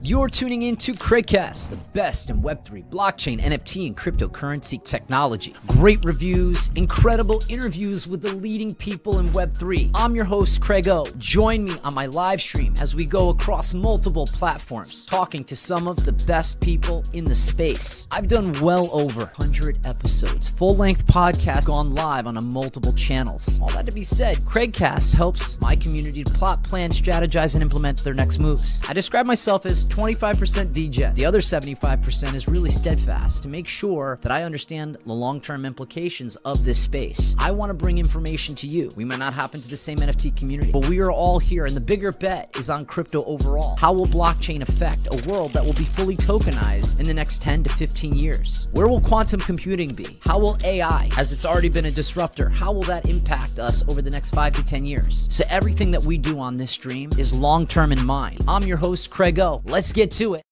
You're tuning in to CraigCast, the best in Web3, blockchain, NFT, and cryptocurrency technology. Great reviews, incredible interviews with the leading people in Web3. I'm your host, Craig O. Join me on my live stream as we go across multiple platforms, talking to some of the best people in the space. I've done well over 100 episodes, full-length podcasts gone live on multiple channels. All that to be said, CraigCast helps my community to plot, plan, strategize, and implement their next moves. I describe myself as 25% DJ. The other 75% is really steadfast to make sure that I understand the long-term implications of this space. I want to bring information to you. We might not happen to the same NFT community, but we are all here, and the bigger bet is on crypto overall. How will blockchain affect a world that will be fully tokenized in the next 10 to 15 years? Where will quantum computing be? How will AI, as it's already been a disruptor, how will that impact us over the next 5 to 10 years? So everything that we do on this stream is long-term in mind. I'm your host, Craig O. Let's get to it.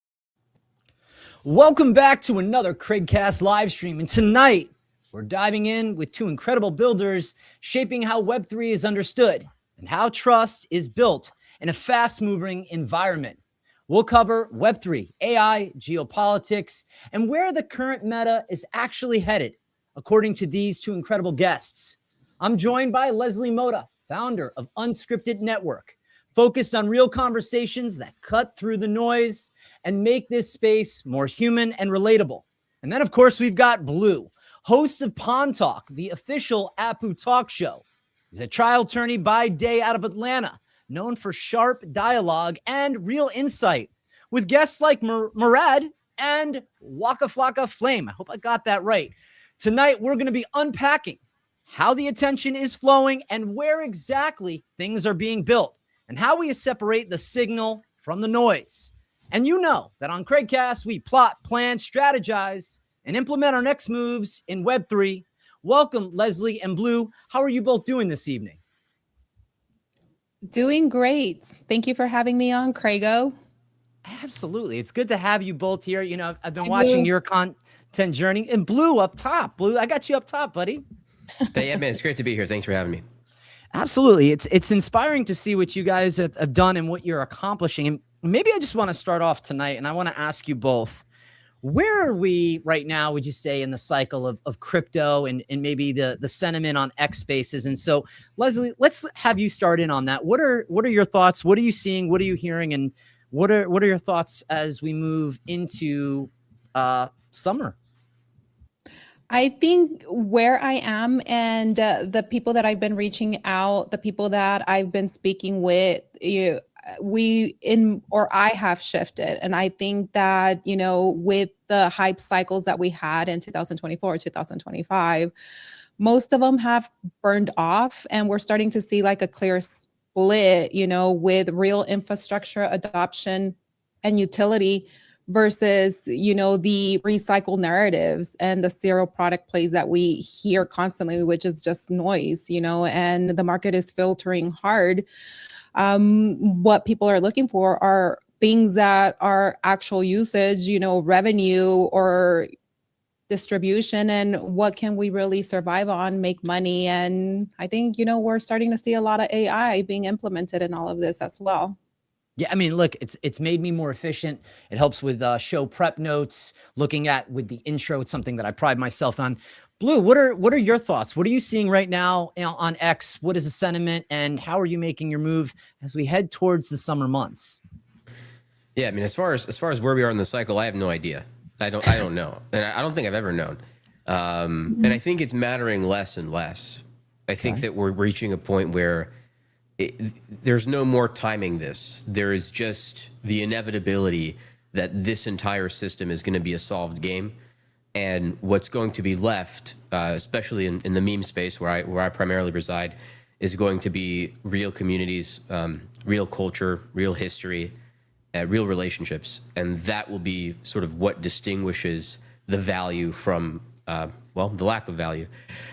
Welcome back to another CraigCast live stream. And tonight, we're diving in with two incredible builders shaping how Web3 is understood and how trust is built in a fast-moving environment. We'll cover Web3, AI, geopolitics, and where the current meta is actually headed, according to these two incredible guests. I'm joined by Leslie Motta, founder of Unscripted Network, focused on real conversations that cut through the noise and make this space more human and relatable. And then, of course, we've got Blue, host of PondTalk, the official Apu talk show. He's a trial attorney by day out of Atlanta, known for sharp dialogue and real insight, with guests like Murad and Waka Flocka Flame. I hope I got that right. Tonight, we're going to be unpacking how the attention is flowing and where exactly things are being built, and how we separate the signal from the noise. And you know that on CraigCast, we plot, plan, strategize, and implement our next moves in Web3. Welcome, Leslie and Blue. How are you both doing this evening? Doing great. Thank you for having me on, Craigo. Absolutely. It's good to have you both here. You know, I've been watching your content journey. And Blue up top. Blue, I got you up top, buddy. Yeah, man, it's great to be here. Thanks for having me. Absolutely. It's inspiring to see what you guys have done and what you're accomplishing. And maybe I just want to start off tonight, and I want to ask you both, where are we right now, would you say, in the cycle of crypto and maybe the sentiment on X spaces? And so, Leslie, let's have you start in on that. What are your thoughts? What are you seeing? What are you hearing? And what are your thoughts as we move into summer? I think where I am and the people that I've been reaching out, the people that I've been speaking with, I have shifted. And I think that, with the hype cycles that we had in 2024, 2025, most of them have burned off, and we're starting to see like a clear split, with real infrastructure adoption and utility versus, the recycled narratives and the zero product plays that we hear constantly, which is just noise, and the market is filtering hard. What people are looking for are things that are actual usage, revenue or distribution, and what can we really survive on, make money. And I think, we're starting to see a lot of AI being implemented in all of this as well. Yeah, I mean, look, it's made me more efficient. It helps with show prep notes, looking at with the intro. It's something that I pride myself on. Blue, what are your thoughts? What are you seeing right now on X? What is the sentiment, and how are you making your move as we head towards the summer months? Yeah, I mean, as far as where we are in the cycle, I have no idea. I don't know, and I don't think I've ever known. And I think it's mattering less and less. I think that we're reaching a point where there's no more timing this. There is just the inevitability that this entire system is going to be a solved game. And what's going to be left, especially in the meme space where I primarily reside, is going to be real communities, real culture, real history, real relationships. And that will be sort of what distinguishes the value from the lack of value.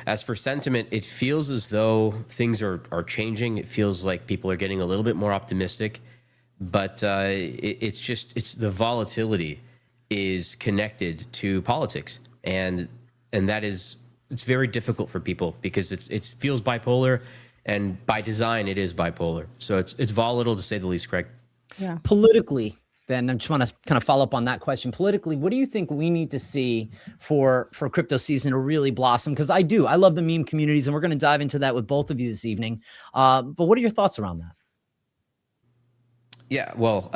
As for sentiment, it feels as though things are changing. It feels like people are getting a little bit more optimistic, but it's the volatility is connected to politics, and it's very difficult for people because it feels bipolar, and by design it is bipolar. So it's volatile to say the least, Craig. Yeah. Politically, then I just want to kind of follow up on that question. Politically, what do you think we need to see for crypto season to really blossom? Because I love the meme communities, and we're going to dive into that with both of you this evening. But what are your thoughts around that? Yeah, well,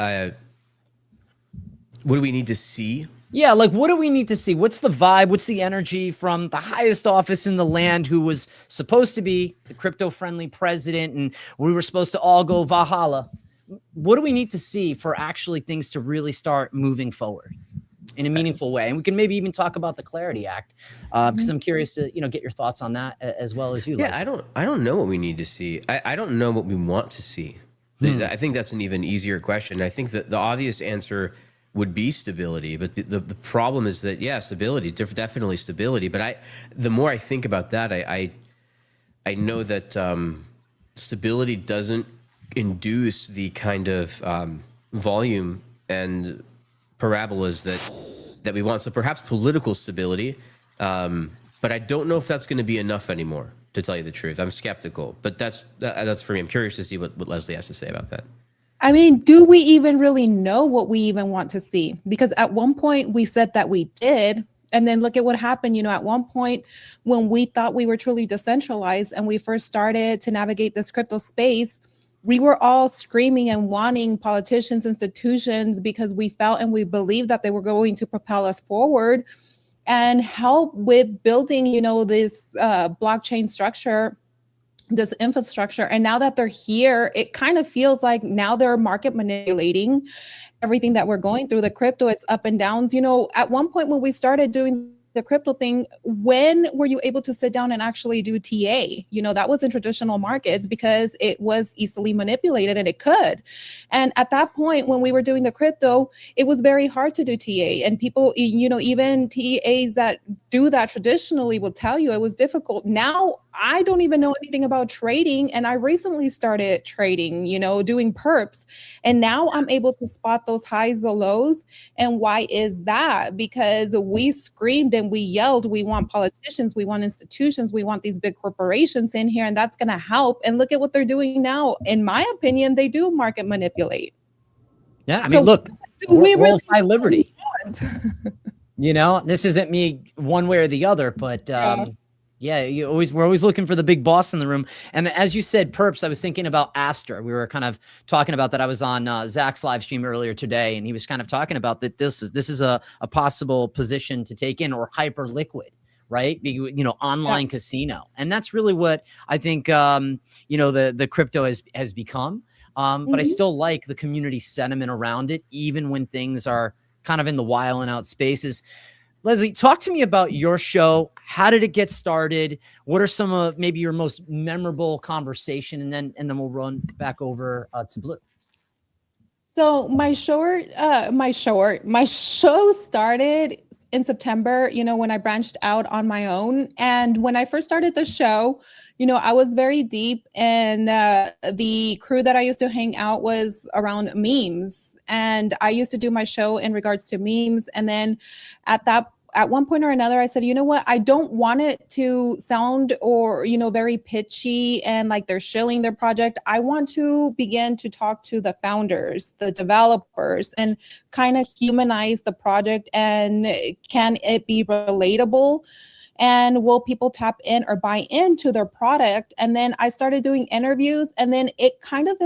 what do we need to see? Yeah, like what do we need to see? What's the vibe? What's the energy from the highest office in the land, who was supposed to be the crypto-friendly president, and we were supposed to all go Valhalla? What do we need to see for actually things to really start moving forward in a meaningful way? And we can maybe even talk about the Clarity Act, because I'm curious to get your thoughts on that as well as you. Yeah, Leslie. I don't know what we need to see. I don't know what we want to see. I think that's an even easier question. I think that the obvious answer would be stability, but the problem is that stability, definitely stability. But the more I think about that, I know that stability doesn't induce the kind of volume and parabolas that we want. So perhaps political stability, but I don't know if that's going to be enough anymore, to tell you the truth. I'm skeptical, but that's for me. I'm curious to see what Leslie has to say about that. I mean, do we even really know what we even want to see? Because at one point we said that we did, and then look at what happened. At one point when we thought we were truly decentralized and we first started to navigate this crypto space, we were all screaming and wanting politicians, institutions, because we felt and we believed that they were going to propel us forward and help with building, this blockchain structure, this infrastructure. And now that they're here, it kind of feels like now they're market manipulating everything that we're going through. The crypto, it's up and downs. At one point when we started doing the crypto thing, when were you able to sit down and actually do TA? That was in traditional markets because it was easily manipulated, and it could. And at that point, when we were doing the crypto, it was very hard to do TA. And people, even TAs that do that traditionally will tell you it was difficult. Now, I don't even know anything about trading. And I recently started trading, doing perps. And now I'm able to spot those highs, the lows. And why is that? Because we screamed and we yelled, we want politicians, we want institutions, we want these big corporations in here, and that's going to help. And look at what they're doing now. In my opinion, they do market manipulate. Yeah, I mean, look, we're high liberty. We this isn't me one way or the other, but we're always looking for the big boss in the room. And as you said, perps, I was thinking about Aster. We were kind of talking about that. I was on Zach's live stream earlier today, and he was kind of talking about that this is a possible position to take in, or hyper liquid, right? Online casino. And that's really what I think, the crypto has become. But I still like the community sentiment around it, even when things are kind of in the wild and out spaces. Leslie, talk to me about your show. How did it get started? What are some of maybe your most memorable conversation? And then we'll run back over to Blue. So my show started in September, when I branched out on my own. And when I first started the show, I was very deep, and the crew that I used to hang out was around memes. And I used to do my show in regards to memes. And then at one point or another, I said, you know what? I don't want it to sound or, very pitchy and like they're shilling their project. I want to begin to talk to the founders, the developers, and kind of humanize the project. And can it be relatable? And will people tap in or buy into their product? And then I started doing interviews, and then it kind of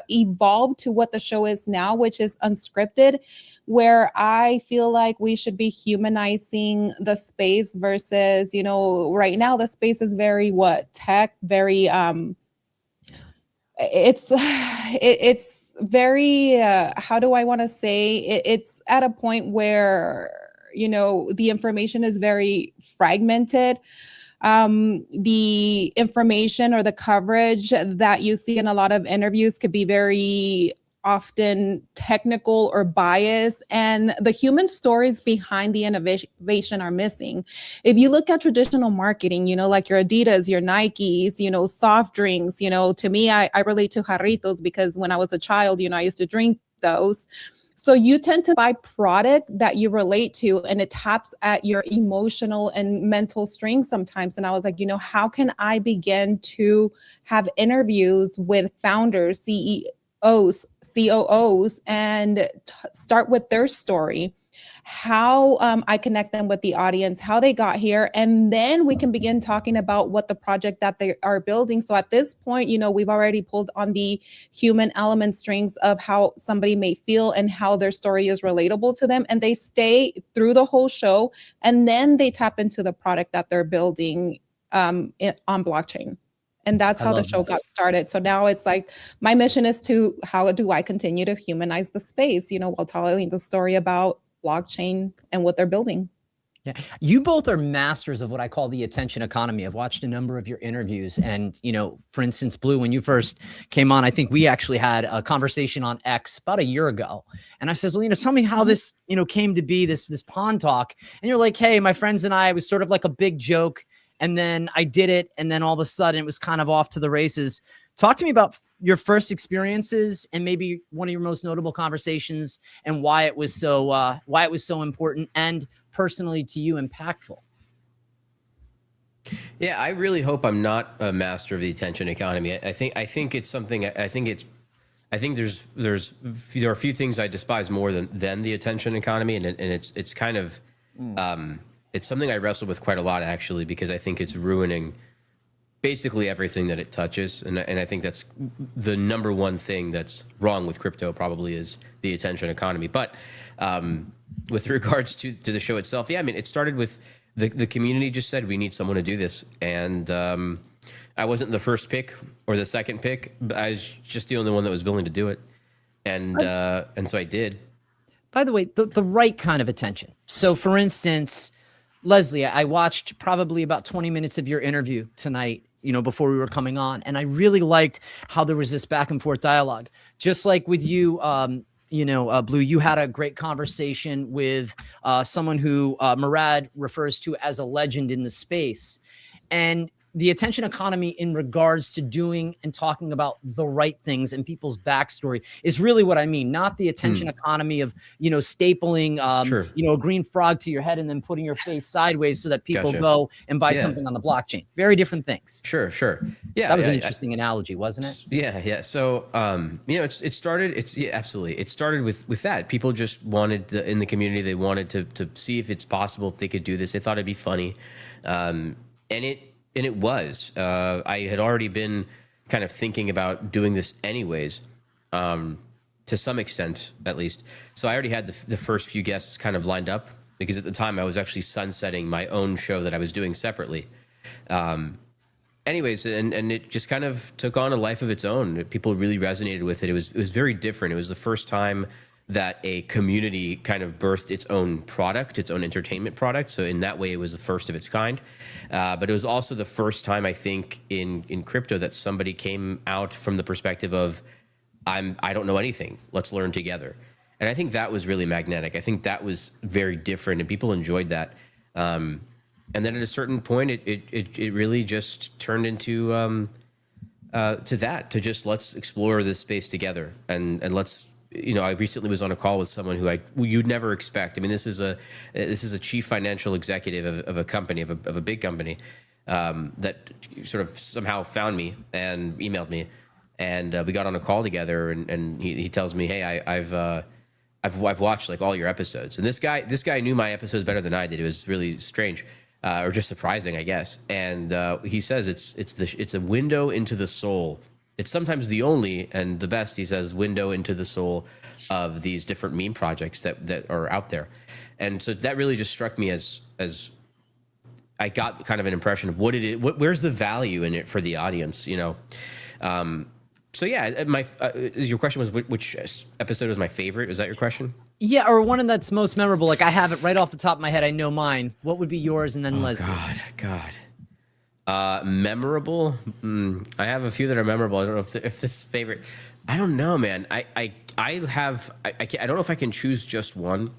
evolved to what the show is now, which is Unscripted, where I feel like we should be humanizing the space versus, right now the space is very tech, very it's very how do I want to say it's at a point where the information is very fragmented. The information or the coverage that you see in a lot of interviews could be very often technical or biased, and the human stories behind the innovation are missing. If you look at traditional marketing, like your Adidas, your Nikes, soft drinks, to me, I relate to jarritos because when I was a child, I used to drink those. So you tend to buy product that you relate to, and it taps at your emotional and mental strength sometimes. And I was like, how can I begin to have interviews with founders, COOs, and start with their story, how I connect them with the audience, how they got here, and then we can begin talking about what the project that they are building. So at this point, we've already pulled on the human element strings of how somebody may feel and how their story is relatable to them, and they stay through the whole show, and then they tap into the product that they're building on blockchain. And that's how the show got started. So now it's like, my mission is how do I continue to humanize the space, while telling the story about blockchain and what they're building. Yeah. You both are masters of what I call the attention economy. I've watched a number of your interviews, and, for instance, Blue, when you first came on, I think we actually had a conversation on X about a year ago. And I says, well, tell me how this, came to be, this PondTalk. And you're like, hey, my friends and I, it was sort of like a big joke. And then I did it. And then all of a sudden it was kind of off to the races. Talk to me about your first experiences and maybe one of your most notable conversations and why it was so important and personally to you impactful. Yeah, I really hope I'm not a master of the attention economy. I think it's something. I think there are a few things I despise more than the attention economy, and it's kind of it's something I wrestle with quite a lot, actually, because I think it's ruining basically everything that it touches. And I think that's the number one thing that's wrong with crypto, probably, is the attention economy. But with regards to the show itself, yeah, I mean, it started with the community just said, we need someone to do this. And I wasn't the first pick or the second pick, but I was just the only one that was willing to do it. And so I did. By the way, the right kind of attention. So for instance, Leslie, I watched probably about 20 minutes of your interview tonight, before we were coming on. And I really liked how there was this back and forth dialogue, just like with you, Blue, you had a great conversation with someone who Murad refers to as a legend in the space. And the attention economy in regards to doing and talking about the right things and people's backstory is really what I mean, not the attention economy of, stapling, a green frog to your head and then putting your face sideways so that people go and buy something on the blockchain. Very different things. Sure. Yeah. That was an interesting analogy, wasn't it? Yeah. So, it started, absolutely. It started with that. People just wanted in the community, they wanted to see if it's possible, if they could do this. They thought it'd be funny. And it was. I had already been kind of thinking about doing this anyways, to some extent, at least. So I already had the first few guests kind of lined up, because at the time I was actually sunsetting my own show that I was doing separately. Anyways, and it just kind of took on a life of its own. People really resonated with it. It was very different. It was the first time that a community kind of birthed its own product, its own entertainment product. So in that way, it was the first of its kind. But it was also the first time, I think, in crypto that somebody came out from the perspective of, I don't know anything. Let's learn together. And I think that was really magnetic. I think that was very different, and people enjoyed that. And then at a certain point, it really just turned into to just let's explore this space together, and let's. I recently was on a call with someone who you'd never expect. I mean, this is a chief financial executive of a company, of a big company, that sort of somehow found me and emailed me, and we got on a call together. And he tells me, hey, I've watched like all your episodes, and this guy knew my episodes better than I did. It was really strange, or just surprising, I guess. And he says it's a window into the soul. It's sometimes the only and the best, he says, window into the soul of these different meme projects that are out there. And so that really just struck me as I got kind of an impression of where's the value in it for the audience, So yeah, your question was which episode was my favorite? Was that your question? Yeah, or one that's most memorable. Like, I have it right off the top of my head. I know mine. What would be yours, and then Leslie? God. Memorable. I have a few that are memorable. I don't know if this is favorite. I don't know, man. I don't know if I can choose just one.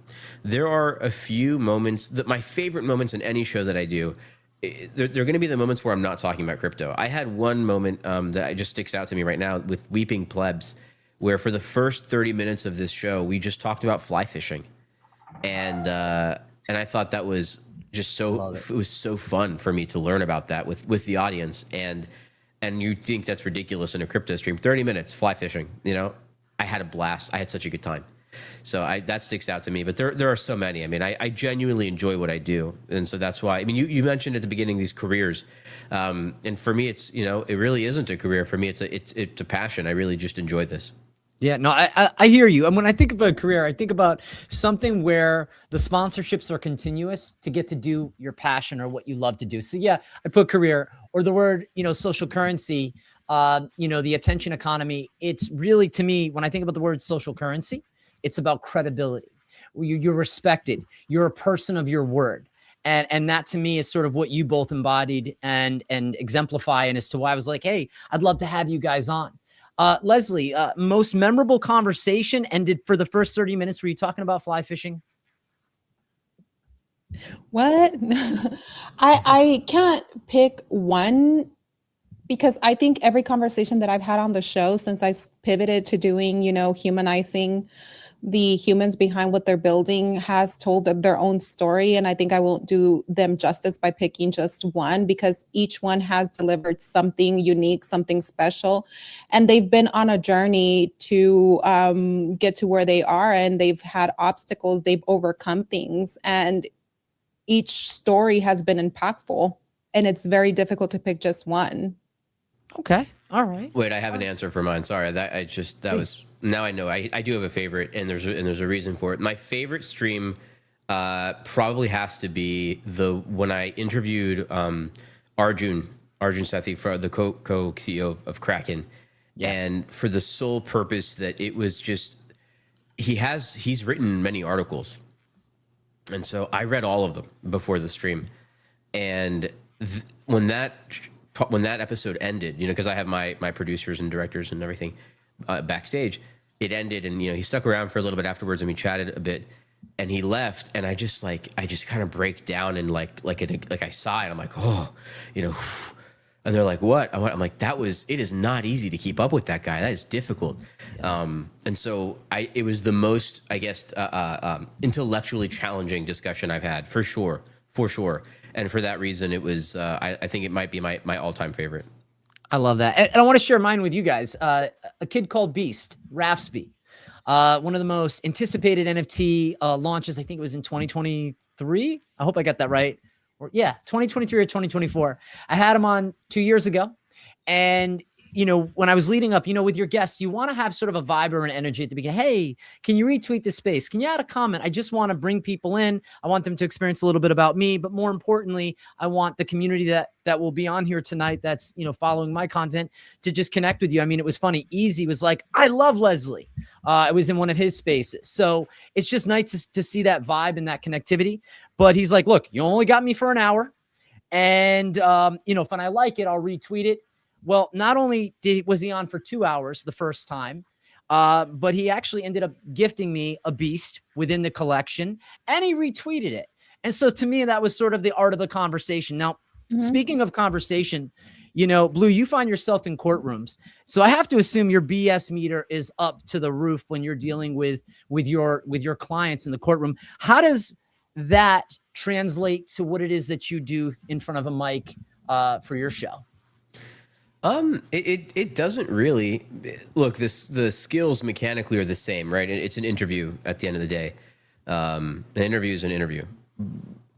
There are a few moments that my favorite moments in any show that I do. They're going to be the moments where I'm not talking about crypto. I had one moment that just sticks out to me right now with Weeping Plebs, where for the first 30 minutes of this show, we just talked about fly fishing, and I thought that was just it was so fun for me to learn about that with the audience, and you'd think that's ridiculous in a crypto stream. 30 minutes fly fishing, I had a blast. I had such a good time. So that sticks out to me. But there are so many. I mean, I genuinely enjoy what I do, and so that's why. I mean, you mentioned at the beginning these careers, and for me, it's it really isn't a career. For me, it's a passion. I really just enjoy this. Yeah, no, I hear you. And when I think of a career, I think about something where the sponsorships are continuous to get to do your passion or what you love to do. So yeah, I put career, or the word, social currency, the attention economy. It's really, to me, when I think about the word social currency, it's about credibility. You're respected. You're a person of your word. And that to me is sort of what you both embodied and exemplify. And as to why I was like, hey, I'd love to have you guys on. Leslie, most memorable conversation ended for the first 30 minutes. Were you talking about fly fishing? What? I can't pick one, because I think every conversation that I've had on the show since I pivoted to doing, humanizing the humans behind what they're building has told their own story. And I think I won't do them justice by picking just one, because each one has delivered something unique, something special. And they've been on a journey to get to where they are, and they've had obstacles, they've overcome things. And each story has been impactful, and it's very difficult to pick just one. Okay. All right. Wait, I have an answer for mine. Sorry, now I know. I do have a favorite, and there's a reason for it. My favorite stream probably has to be when I interviewed Arjun Sethi, for the co-CEO of Kraken, yes. And for the sole purpose that it was just he's written many articles, and so I read all of them before the stream, and when that episode ended, because I have my producers and directors and everything backstage, it ended, and he stuck around for a little bit afterwards, and we chatted a bit, and he left, and I just kind of break down and like I sigh, and I'm like, oh, and they're like, what? I'm like, it is not easy to keep up with that guy. That is difficult. And so it was the most, I guess, intellectually challenging discussion I've had, for sure. And for that reason, it was, I think it might be my all-time favorite. I love that. And I want to share mine with you guys. A kid called Beast, Rafsby, one of the most anticipated NFT launches. I think it was in 2023. I hope I got that right. 2023 or 2024. I had him on 2 years ago. And, when I was leading up, with your guests, you want to have sort of a vibe or an energy at the beginning. Hey, can you retweet the space? Can you add a comment? I just want to bring people in. I want them to experience a little bit about me, but more importantly, I want the community that will be on here tonight that's, following my content to just connect with you. I mean, it was funny. Easy was like, I love Leslie. I was in one of his spaces. So it's just nice to see that vibe and that connectivity. But he's like, look, you only got me for an hour. And, if I like it, I'll retweet it. Well, not only was he on for 2 hours the first time, but he actually ended up gifting me a beast within the collection, and he retweeted it. And so to me, that was sort of the art of the conversation. Now, Speaking of conversation, Blue, you find yourself in courtrooms. So I have to assume your BS meter is up to the roof when you're dealing with your clients in the courtroom. How does that translate to what it is that you do in front of a mic for your show? It doesn't really. Look, the skills mechanically are the same, right? It's an interview at the end of the day. An interview is an interview.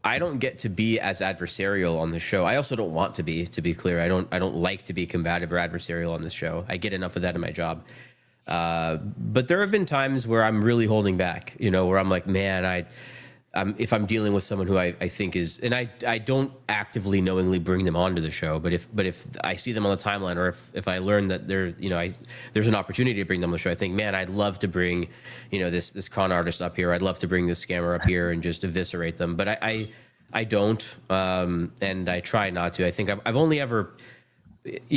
I don't get to be as adversarial on the show. I also don't want to be clear. I don't like to be combative or adversarial on this show. I get enough of that in my job. But there have been times where I'm really holding back, where I'm like, man, if I'm dealing with someone who I think is, and I don't actively knowingly bring them onto the show, but if I see them on the timeline, or if I learn that there's an opportunity to bring them on the show, I think, man, I'd love to bring, this con artist up here. I'd love to bring this scammer up here and just eviscerate them. But I don't, and I try not to. I think I've only ever, it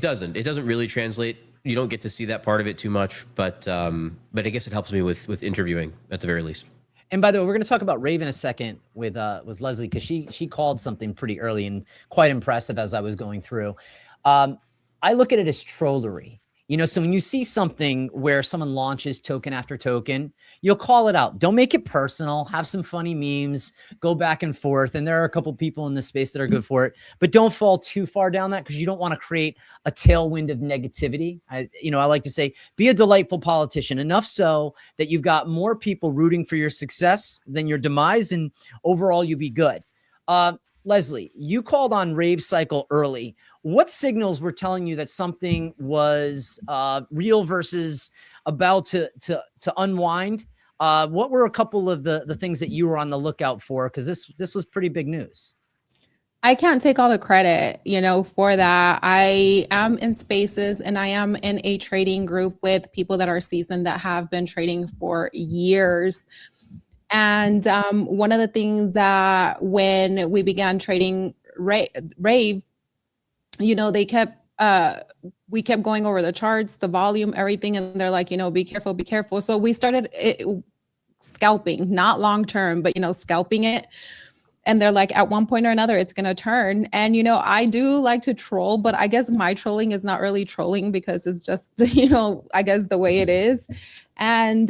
doesn't really translate. You don't get to see that part of it too much, but I guess it helps me with interviewing at the very least. And by the way, we're going to talk about Rave in a second with Leslie, because she called something pretty early and quite impressive as I was going through. I look at it as trollery. So when you see something where someone launches token after token, you'll call it out. Don't make it personal. Have some funny memes, go back and forth. And there are a couple people in this space that are good for it, but don't fall too far down that, because you don't want to create a tailwind of negativity. I like to say, be a delightful politician, enough so that you've got more people rooting for your success than your demise, and overall you'll be good. Leslie, you called on rave cycle early. What signals were telling you that something was real versus about to unwind? What were a couple of the things that you were on the lookout for? Because this was pretty big news. I can't take all the credit, for that. I am in spaces and I am in a trading group with people that are seasoned, that have been trading for years. And one of the things that when we began trading rave, they we kept going over the charts, the volume, everything. And they're like, be careful, be careful. So we started scalping, not long-term, but, scalping it. And they're like, at one point or another, it's going to turn. And, I do like to troll, but I guess my trolling is not really trolling, because it's just, I guess the way it is. And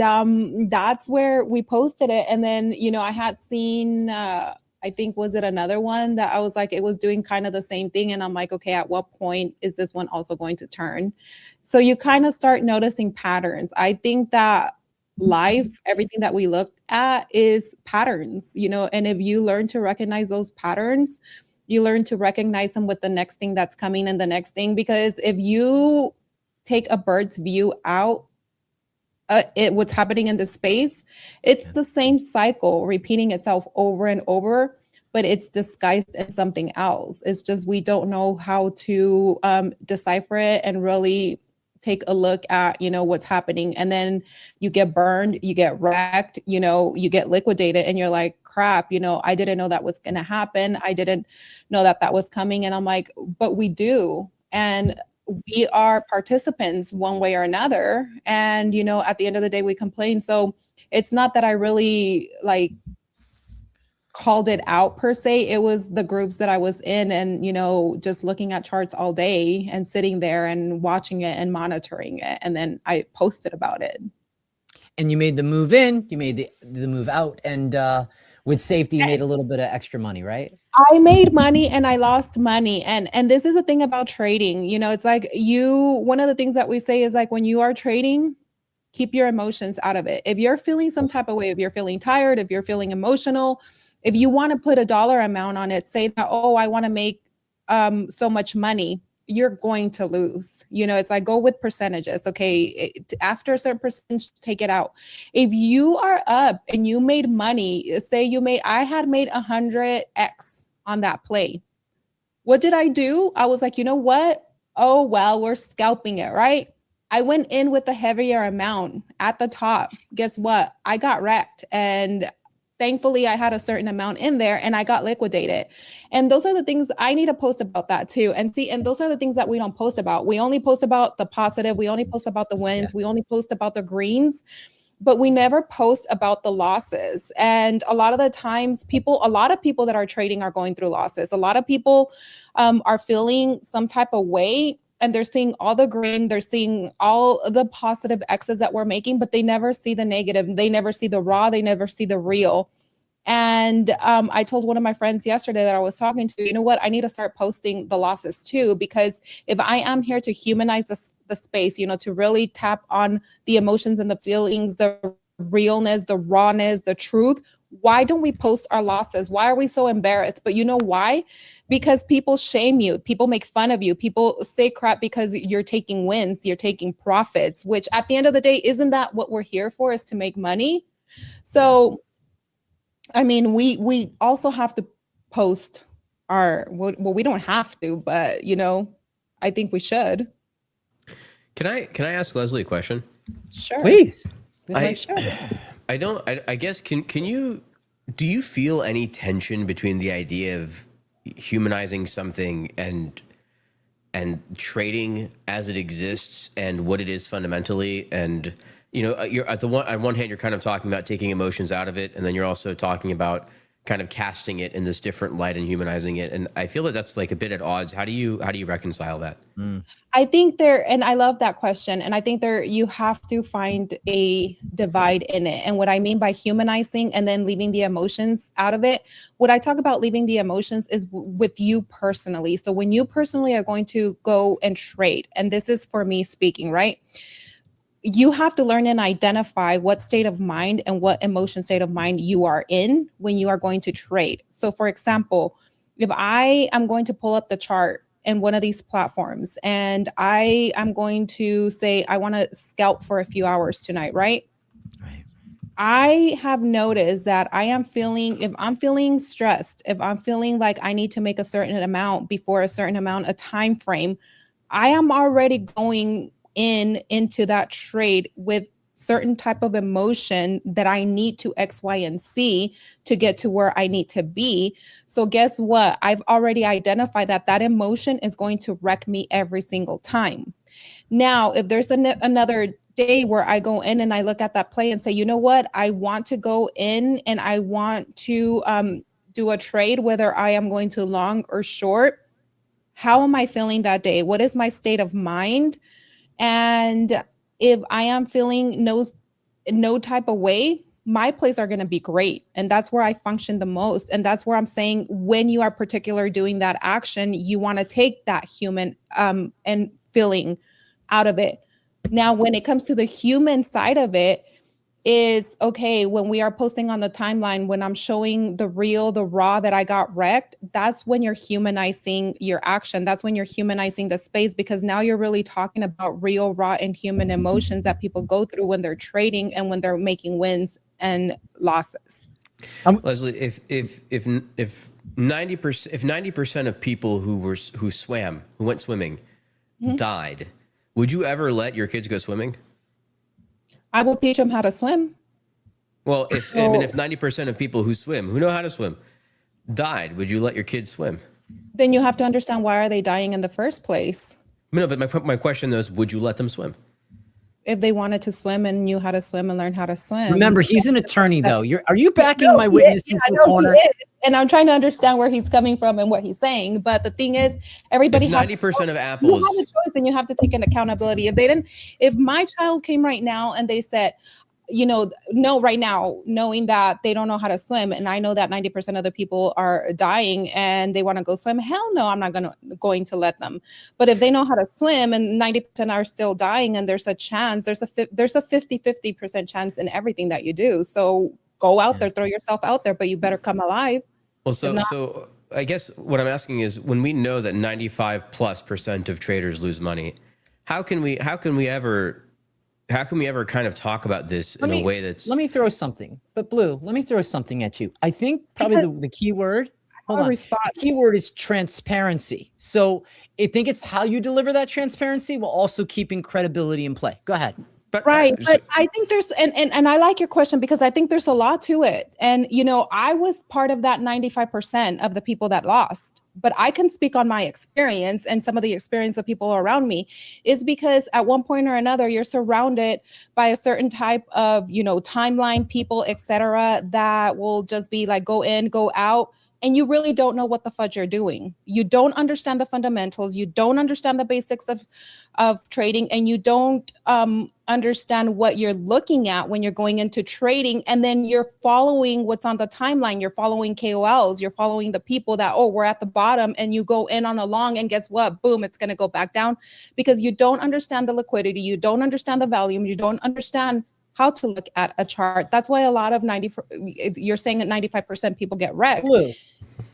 that's where we posted it. And then, I had seen, I think, was it another one that I was like, it was doing kind of the same thing. And I'm like, okay, at what point is this one also going to turn? So you kind of start noticing patterns. I think that life, everything that we look at is patterns, and if you learn to recognize those patterns, you learn to recognize them with the next thing that's coming and the next thing. Because if you take a bird's view out, what's happening in the space, it's the same cycle repeating itself over and over, but it's disguised as something else. It's just we don't know how to decipher it and really take a look at, what's happening. And then you get burned, you get wrecked, you get liquidated, and you're like, crap, I didn't know that was going to happen. I didn't know that was coming. And I'm like, but we do. And we are participants one way or another. And, at the end of the day, we complain. So it's not that I really called it out per se. It was the groups that I was in, and, just looking at charts all day and sitting there and watching it and monitoring it. And then I posted about it. And you made the move in, you made the move out, and with safety, you made a little bit of extra money, right? I made money and I lost money. And this is the thing about trading. It's like one of the things that we say is like, when you are trading, keep your emotions out of it. If you're feeling some type of way, if you're feeling tired, if you're feeling emotional, if you want to put a dollar amount on it, say that, oh, I want to make so much money, you're going to lose. It's like, go with percentages. Okay, after a certain percentage, take it out. If you are up and you made money, say I had made 100x on that play. What did I do? I was like, you know what? Oh, well, we're scalping it, right? I went in with a heavier amount at the top. Guess what? I got wrecked. And thankfully, I had a certain amount in there and I got liquidated. And those are the things I need to post about that too. And those are the things that we don't post about. We only post about the positive. We only post about the wins. Yeah. We only post about the greens, but we never post about the losses. And a lot of the times a lot of people that are trading are going through losses. A lot of people are feeling some type of way, and they're seeing all the green, they're seeing all the positive X's that we're making, but they never see the negative. They never see the raw, they never see the real. And I told one of my friends yesterday that I was talking to, you know what, I need to start posting the losses too, because if I am here to humanize the space, to really tap on the emotions and the feelings, the realness, the rawness, the truth, why don't we post our losses? Why are we so embarrassed? But you know why? Because people shame you. People make fun of you. People say crap because you're taking wins, you're taking profits, which at the end of the day, isn't that what we're here for, is to make money? So, I mean, we also have to post well, we don't have to, but, I think we should. Can I ask Leslie a question? Sure. Please. I guess, do you feel any tension between the idea of humanizing something and trading as it exists and what it is fundamentally? And, you're on one hand, you're kind of talking about taking emotions out of it. And then you're also talking about kind of casting it in this different light and humanizing it. And I feel that that's like a bit at odds. How do you reconcile that? I think and I love that question. And I think you have to find a divide in it. And what I mean by humanizing and then leaving the emotions out of it, what I talk about leaving the emotions is with you personally. So when you personally are going to go and trade, and this is for me speaking, right? You have to learn and identify what state of mind and what emotion state of mind you are in when you are going to trade. So for example, if I am going to pull up the chart in one of these platforms and I am going to say, I want to scalp for a few hours tonight, right? Right. I have noticed that if I'm feeling stressed, if I'm feeling like I need to make a certain amount before a certain amount of time frame, I am already going into that trade with certain type of emotion that I need to X, Y, and Z to get to where I need to be. So guess what? I've already identified that emotion is going to wreck me every single time. Now, if there's another day where I go in and I look at that play and say, you know what? I want to go in and I want to do a trade, whether I am going to long or short. How am I feeling that day? What is my state of mind? And if I am feeling no type of way, my plays are going to be great. And that's where I function the most. And that's where I'm saying when you are particular doing that action, you want to take that human and feeling out of it. Now, when it comes to the human side of it, is okay, when we are posting on the timeline, when I'm showing the raw that I got wrecked, that's when you're humanizing your action. That's when you're humanizing the space, because now you're really talking about real, raw, and human emotions that people go through when they're trading and when they're making wins and losses. Leslie, if 90% of people who went swimming died, would you ever let your kids go swimming? I will teach them how to swim. Well, if 90% of people who know how to swim, died, would you let your kids swim? Then you have to understand, why are they dying in the first place? No, but my question though is, would you let them swim? If they wanted to swim and knew how to swim and learn how to swim. Remember, he's an attorney, though. Are you backing my witness into the corner? And I'm trying to understand where he's coming from and what he's saying. But the thing is, everybody if 90% of apples, you have a choice, and you have to take an accountability. If my child came right now and they said, no, right now, knowing that they don't know how to swim, and I know that 90% of the people are dying and they want to go swim, hell no, I'm not going to let them. But if they know how to swim and 90% are still dying, and there's a chance, there's a 50% chance in everything that you do. So go out there, throw yourself out there, but you better come alive. Well, so I guess what I'm asking is, when we know that 95+% of traders lose money, how can we ever kind of talk about this in a way that's... Let me throw something. But Blue, let me throw something at you. I think probably the key word, the key word is transparency. So I think it's how you deliver that transparency while also keeping credibility in play. Go ahead. But I think there's, and I like your question, because I think there's a lot to it. And, I was part of that 95% of the people that lost, but I can speak on my experience and some of the experience of people around me, is because at one point or another, you're surrounded by a certain type of, timeline, people, etc., that will just be like, go in, go out. And you really don't know what the fudge you're doing. You don't understand the fundamentals. You don't understand the basics of trading, and you don't understand what you're looking at when you're going into trading. And then you're following what's on the timeline. You're following KOLs. You're following the people that, we're at the bottom, and you go in on a long, and guess what? Boom, it's going to go back down, because you don't understand the liquidity. You don't understand the volume. You don't understand how to look at a chart. That's why a lot of you're saying that 95% people get wrecked. Blue.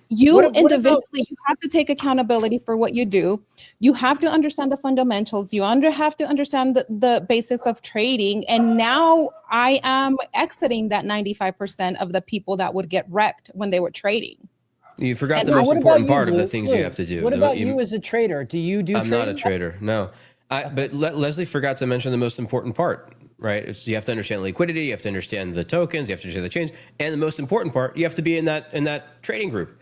Individually, you have to take accountability for what you do. You have to understand the fundamentals. You have to understand the basis of trading. And now I am exiting that 95% of the people that would get wrecked when they were trading. You forgot the most important part of the things you have to do. What about you as a trader? Do you do trading? I'm not a trader, no. But Leslie forgot to mention the most important part, right? You have to understand liquidity, you have to understand the tokens, you have to understand the chains, and the most important part, you have to be in that trading group.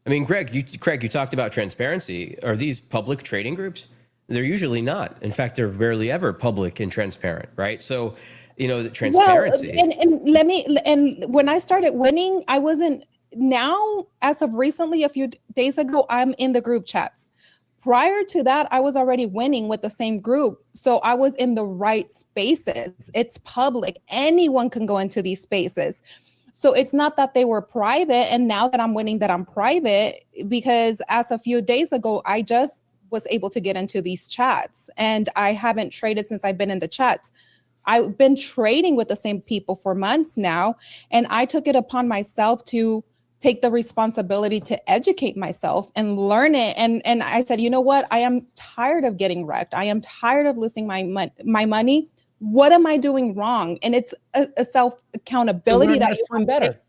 I mean, Craig, you talked about transparency. Are these public trading groups? They're usually not. In fact, they're rarely ever public and transparent, right? So, the transparency. Well, and when I started winning, I wasn't now, as of recently, a few days ago, I'm in the group chats. Prior to that, I was already winning with the same group. So I was in the right spaces. It's public. Anyone can go into these spaces. So it's not that they were private. And now that I'm winning, that I'm private, because as a few days ago, I just was able to get into these chats, and I haven't traded since I've been in the chats. I've been trading with the same people for months now, and I took it upon myself to take the responsibility to educate myself and learn it. And I said, you know what? I am tired of getting wrecked. I am tired of losing my money. What am I doing wrong? And it's a self accountability that you swim better.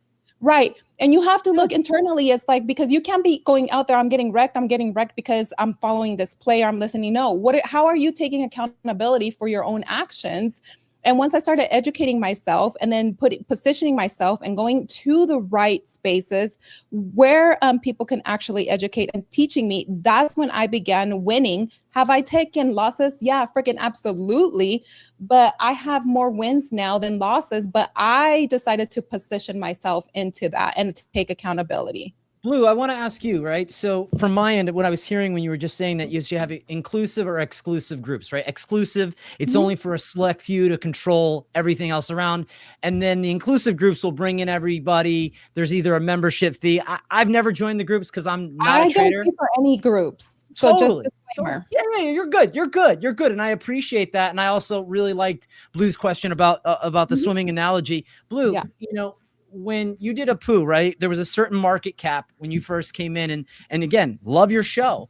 Right. And you have to look internally. It's like, because you can't be going out there, I'm getting wrecked because I'm following this player, I'm listening. No, how are you taking accountability for your own actions? And once I started educating myself and then positioning myself and going to the right spaces where people can actually educate and teaching me, that's when I began winning. Have I taken losses? Yeah, freaking absolutely. But I have more wins now than losses. But I decided to position myself into that and to take accountability. Blue, I want to ask you, right? So from my end, what I was hearing when you were just saying that you should have inclusive or exclusive groups, right? Exclusive, it's only for a select few to control everything else around. And then the inclusive groups will bring in everybody. There's either a membership fee. I've never joined the groups because I'm not a trader. I don't pay for any groups. So totally. Just disclaimer. Yeah, you're good. And I appreciate that. And I also really liked Blue's question about the swimming analogy. Blue, you know, when you did a poo, right? There was a certain market cap when you first came in, and again, love your show.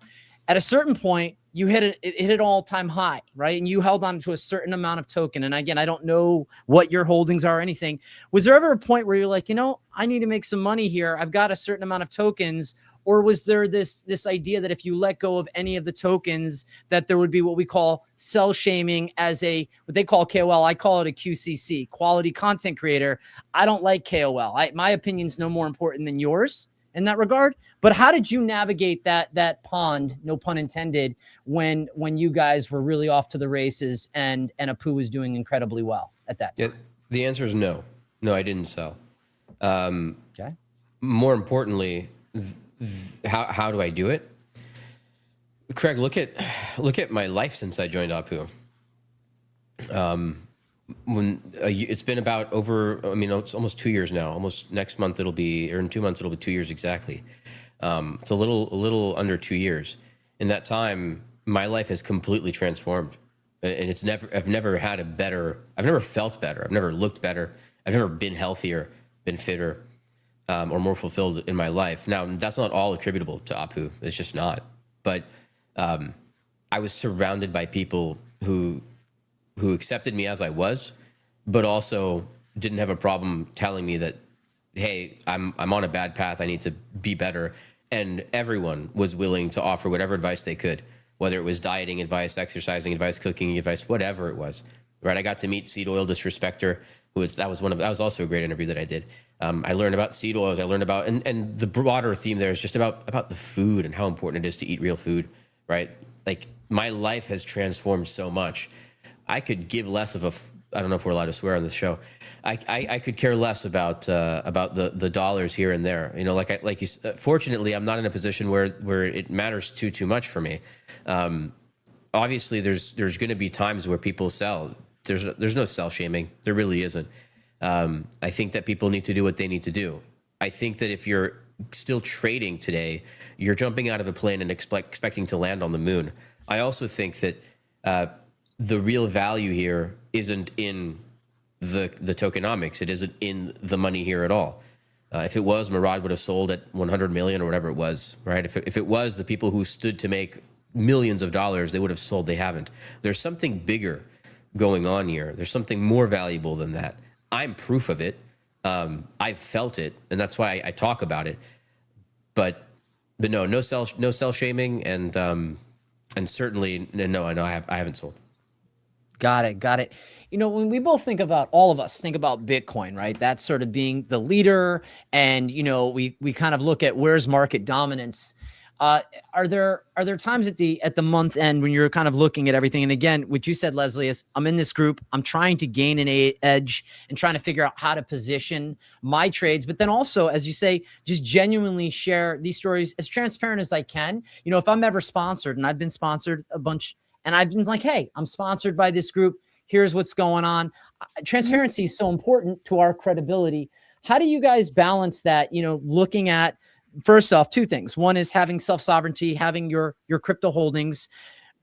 At a certain point, you hit an all-time high, right? And you held on to a certain amount of token. And again, I don't know what your holdings are or anything. Was there ever a point where you're like, you know, I need to make some money here. I've got a certain amount of tokens. Or was there this idea that if you let go of any of the tokens, that there would be what we call sell shaming as what they call KOL? I call it a QCC, quality content creator. I don't like KOL. My opinion's no more important than yours in that regard. But how did you navigate that pond, no pun intended, when you guys were really off to the races and Apu was doing incredibly well at that time? The answer is no. No, I didn't sell. Okay. More importantly, how do I do it? Craig, look at my life since I joined Apu. It's been about it's almost 2 years now. Almost next month in 2 months it'll be 2 years exactly. It's a little under 2 years. In that time, my life has completely transformed, and I've never felt better. I've never looked better. I've never been healthier, been fitter, or more fulfilled in my life. Now, that's not all attributable to Apu. It's just not. But I was surrounded by people who accepted me as I was, but also didn't have a problem telling me that, hey, I'm on a bad path. I need to be better. And everyone was willing to offer whatever advice they could, whether it was dieting advice, exercising advice, cooking advice, whatever it was. Right? I got to meet Seed Oil Disrespecter, that was also a great interview that I did. I learned about seed oils. I learned about, and the broader theme there is just about the food and how important it is to eat real food, right? Like, my life has transformed so much. I could give less of I don't know if we're allowed to swear on this show. I could care less about the dollars here and there. You know, like you fortunately, I'm not in a position where it matters too much for me. Obviously, there's going to be times where people sell. There's no sell shaming. There really isn't. I think that people need to do what they need to do. I think that if you're still trading today, you're jumping out of a plane and expecting to land on the moon. I also think that the real value here isn't in the tokenomics. It isn't in the money here at all. If it was, Murad would have sold at 100 million or whatever it was, right? If it was the people who stood to make millions of dollars, they would have sold. They haven't. There's something bigger going on here. There's something more valuable than that. I'm proof of it. I've felt it, and that's why I talk about it. But no sell shaming, and certainly no. I haven't sold. Got it. You know, when we both all of us think about Bitcoin, right? That's sort of being the leader, and you know, we kind of look at where's market dominance. Are there times at the month end when you're kind of looking at everything? And again, what you said, Leslie, is I'm in this group. I'm trying to gain an edge and trying to figure out how to position my trades. But then also, as you say, just genuinely share these stories as transparent as I can. You know, if I'm ever sponsored, and I've been sponsored a bunch, and I've been like, hey, I'm sponsored by this group. Here's what's going on. Transparency is so important to our credibility. How do you guys balance that? You know, looking at, first off, two things. One is having self-sovereignty, having your crypto holdings.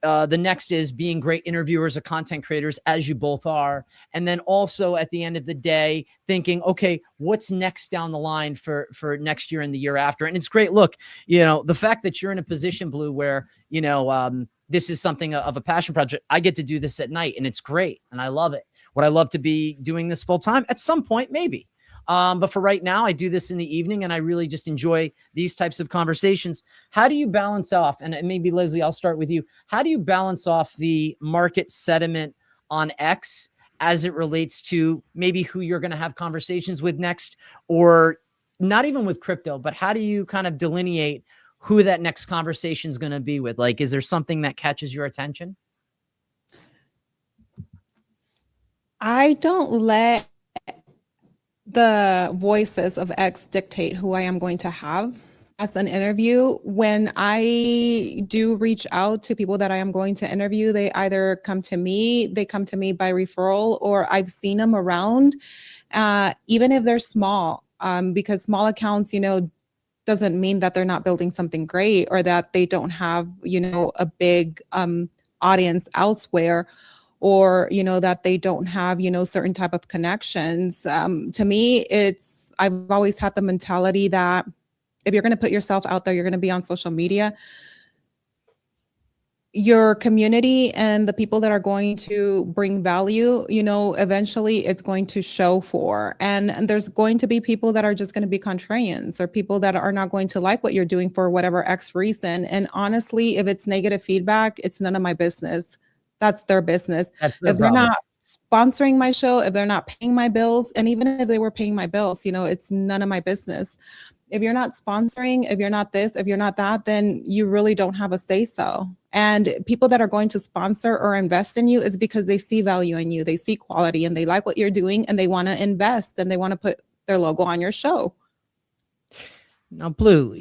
The next is being great interviewers or content creators, as you both are. And then also at the end of the day, thinking, okay, what's next down the line for next year and the year after? And it's great. Look, you know, the fact that you're in a position, Blue, where, you know, this is something of a passion project. I get to do this at night and it's great. And I love it. Would I love to be doing this full time? At some point, maybe. But for right now, I do this in the evening and I really just enjoy these types of conversations. How do you balance off? And maybe Leslie, I'll start with you. How do you balance off the market sentiment on X as it relates to maybe who you're going to have conversations with next, or not even with crypto, but how do you kind of delineate who that next conversation is going to be with? Like, is there something that catches your attention? I don't let the voices of X dictate who I am going to have as an interview. When I do reach out to people that I am going to interview, they either come to me by referral, or I've seen them around, even if they're small, because small accounts, you know, doesn't mean that they're not building something great or that they don't have, you know, a big audience elsewhere, or, you know, that they don't have, you know, certain type of connections. To me, I've always had the mentality that if you're going to put yourself out there, you're going to be on social media, your community and the people that are going to bring value, you know, eventually it's going to show for. And there's going to be people that are just going to be contrarians, or people that are not going to like what you're doing for whatever X reason. And honestly, if it's negative feedback, it's none of my business. That's their business. If they're not sponsoring my show, if they're not paying my bills, and even if they were paying my bills, you know, it's none of my business. If you're not sponsoring, if you're not this, if you're not that, then you really don't have a say so. And people that are going to sponsor or invest in you is because they see value in you. They see quality and they like what you're doing and they want to invest and they want to put their logo on your show. Now, Blue,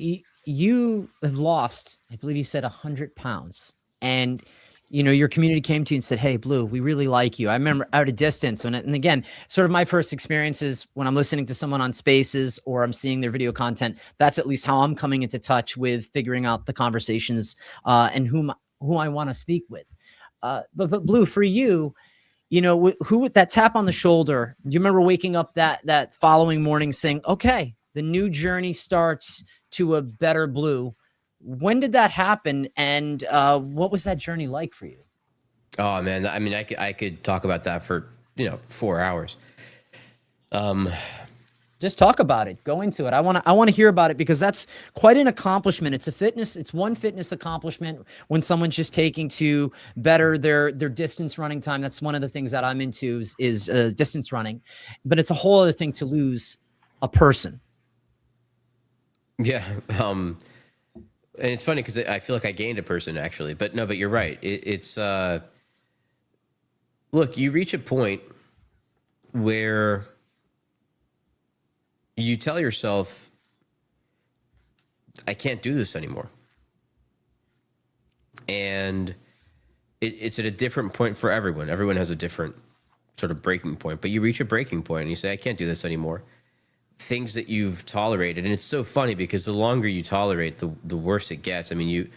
you have lost, I believe you said 100 pounds. And you know, your community came to you and said, hey, Blue, we really like you. I remember out of distance. And again, sort of my first experiences when I'm listening to someone on Spaces or I'm seeing their video content, that's at least how I'm coming into touch with figuring out the conversations and who I want to speak with. But Blue, for you, you know, who with that tap on the shoulder, do you remember waking up that following morning saying, okay, the new journey starts to a better Blue? When did that happen, and what was that journey like for you? Oh man, I mean, I could talk about that for 4 hours. Just talk about it. Go into it. I want to hear about it because that's quite an accomplishment. It's one fitness accomplishment when someone's just taking to better their distance running time. That's one of the things that I'm into is distance running, but it's a whole other thing to lose a person. Yeah. And it's funny because I feel like I gained a person actually, but you're right. It's look, you reach a point where you tell yourself, I can't do this anymore. And it's at a different point for everyone. Everyone has a different sort of breaking point, but you reach a breaking point and you say, I can't do this anymore. Things that you've tolerated. And it's so funny because the longer you tolerate, the worse it gets. I mean,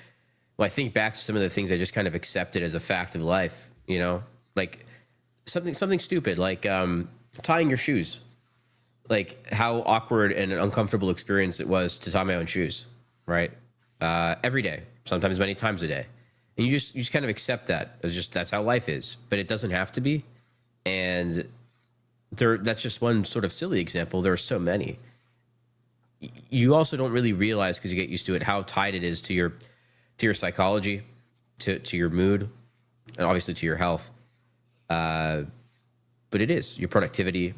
I think back to some of the things I just kind of accepted as a fact of life, you know, like something stupid, like tying your shoes, like how awkward and an uncomfortable experience it was to tie my own shoes, right? Every day, sometimes many times a day. And you just kind of accept that as that's how life is, but it doesn't have to be. And that's just one sort of silly example. There are so many. You also don't really realize, because you get used to it, how tied it is to your psychology, to your mood, and obviously to your health. But it is your productivity,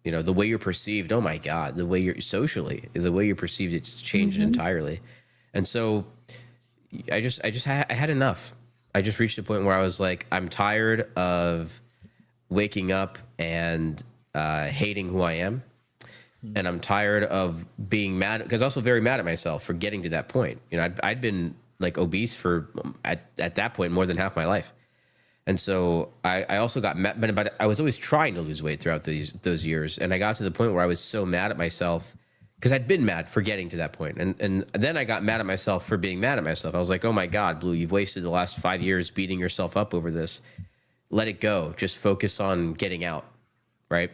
you know, the way you're perceived. Oh my God, the way you're socially, the way you're perceived, it's changed entirely. And so I had enough. I just reached a point where I was like, I'm tired of waking up and hating who I am. And I'm tired of being mad, because also very mad at myself for getting to that point. You know, I'd been like obese for at that point more than half my life. And so I also got mad, but I was always trying to lose weight throughout those years. And I got to the point where I was so mad at myself because I'd been mad for getting to that point. And then I got mad at myself for being mad at myself. I was like, oh my God, Blue, you've wasted the last 5 years beating yourself up over this. Let it go. Just focus on getting out, right?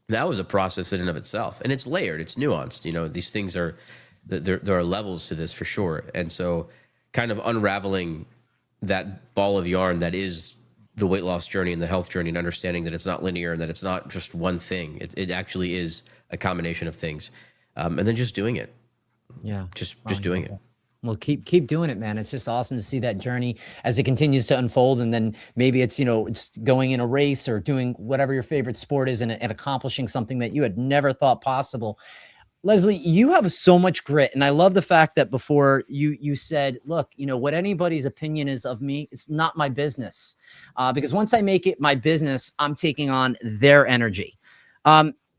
That was a process in and of itself. And it's layered, it's nuanced. You know, these things are, there are levels to this for sure. And so kind of unraveling that ball of yarn that is the weight loss journey and the health journey, and understanding that it's not linear and that it's not just one thing. It actually is a combination of things. And then just doing it. Yeah. Just doing it. Well, keep doing it, man. It's just awesome to see that journey as it continues to unfold. And then maybe it's, you know, it's going in a race or doing whatever your favorite sport is and accomplishing something that you had never thought possible. Leslie, you have so much grit. And I love the fact that before you said, look, you know, what anybody's opinion is of me, it's not my business. Because once I make it my business, I'm taking on their energy.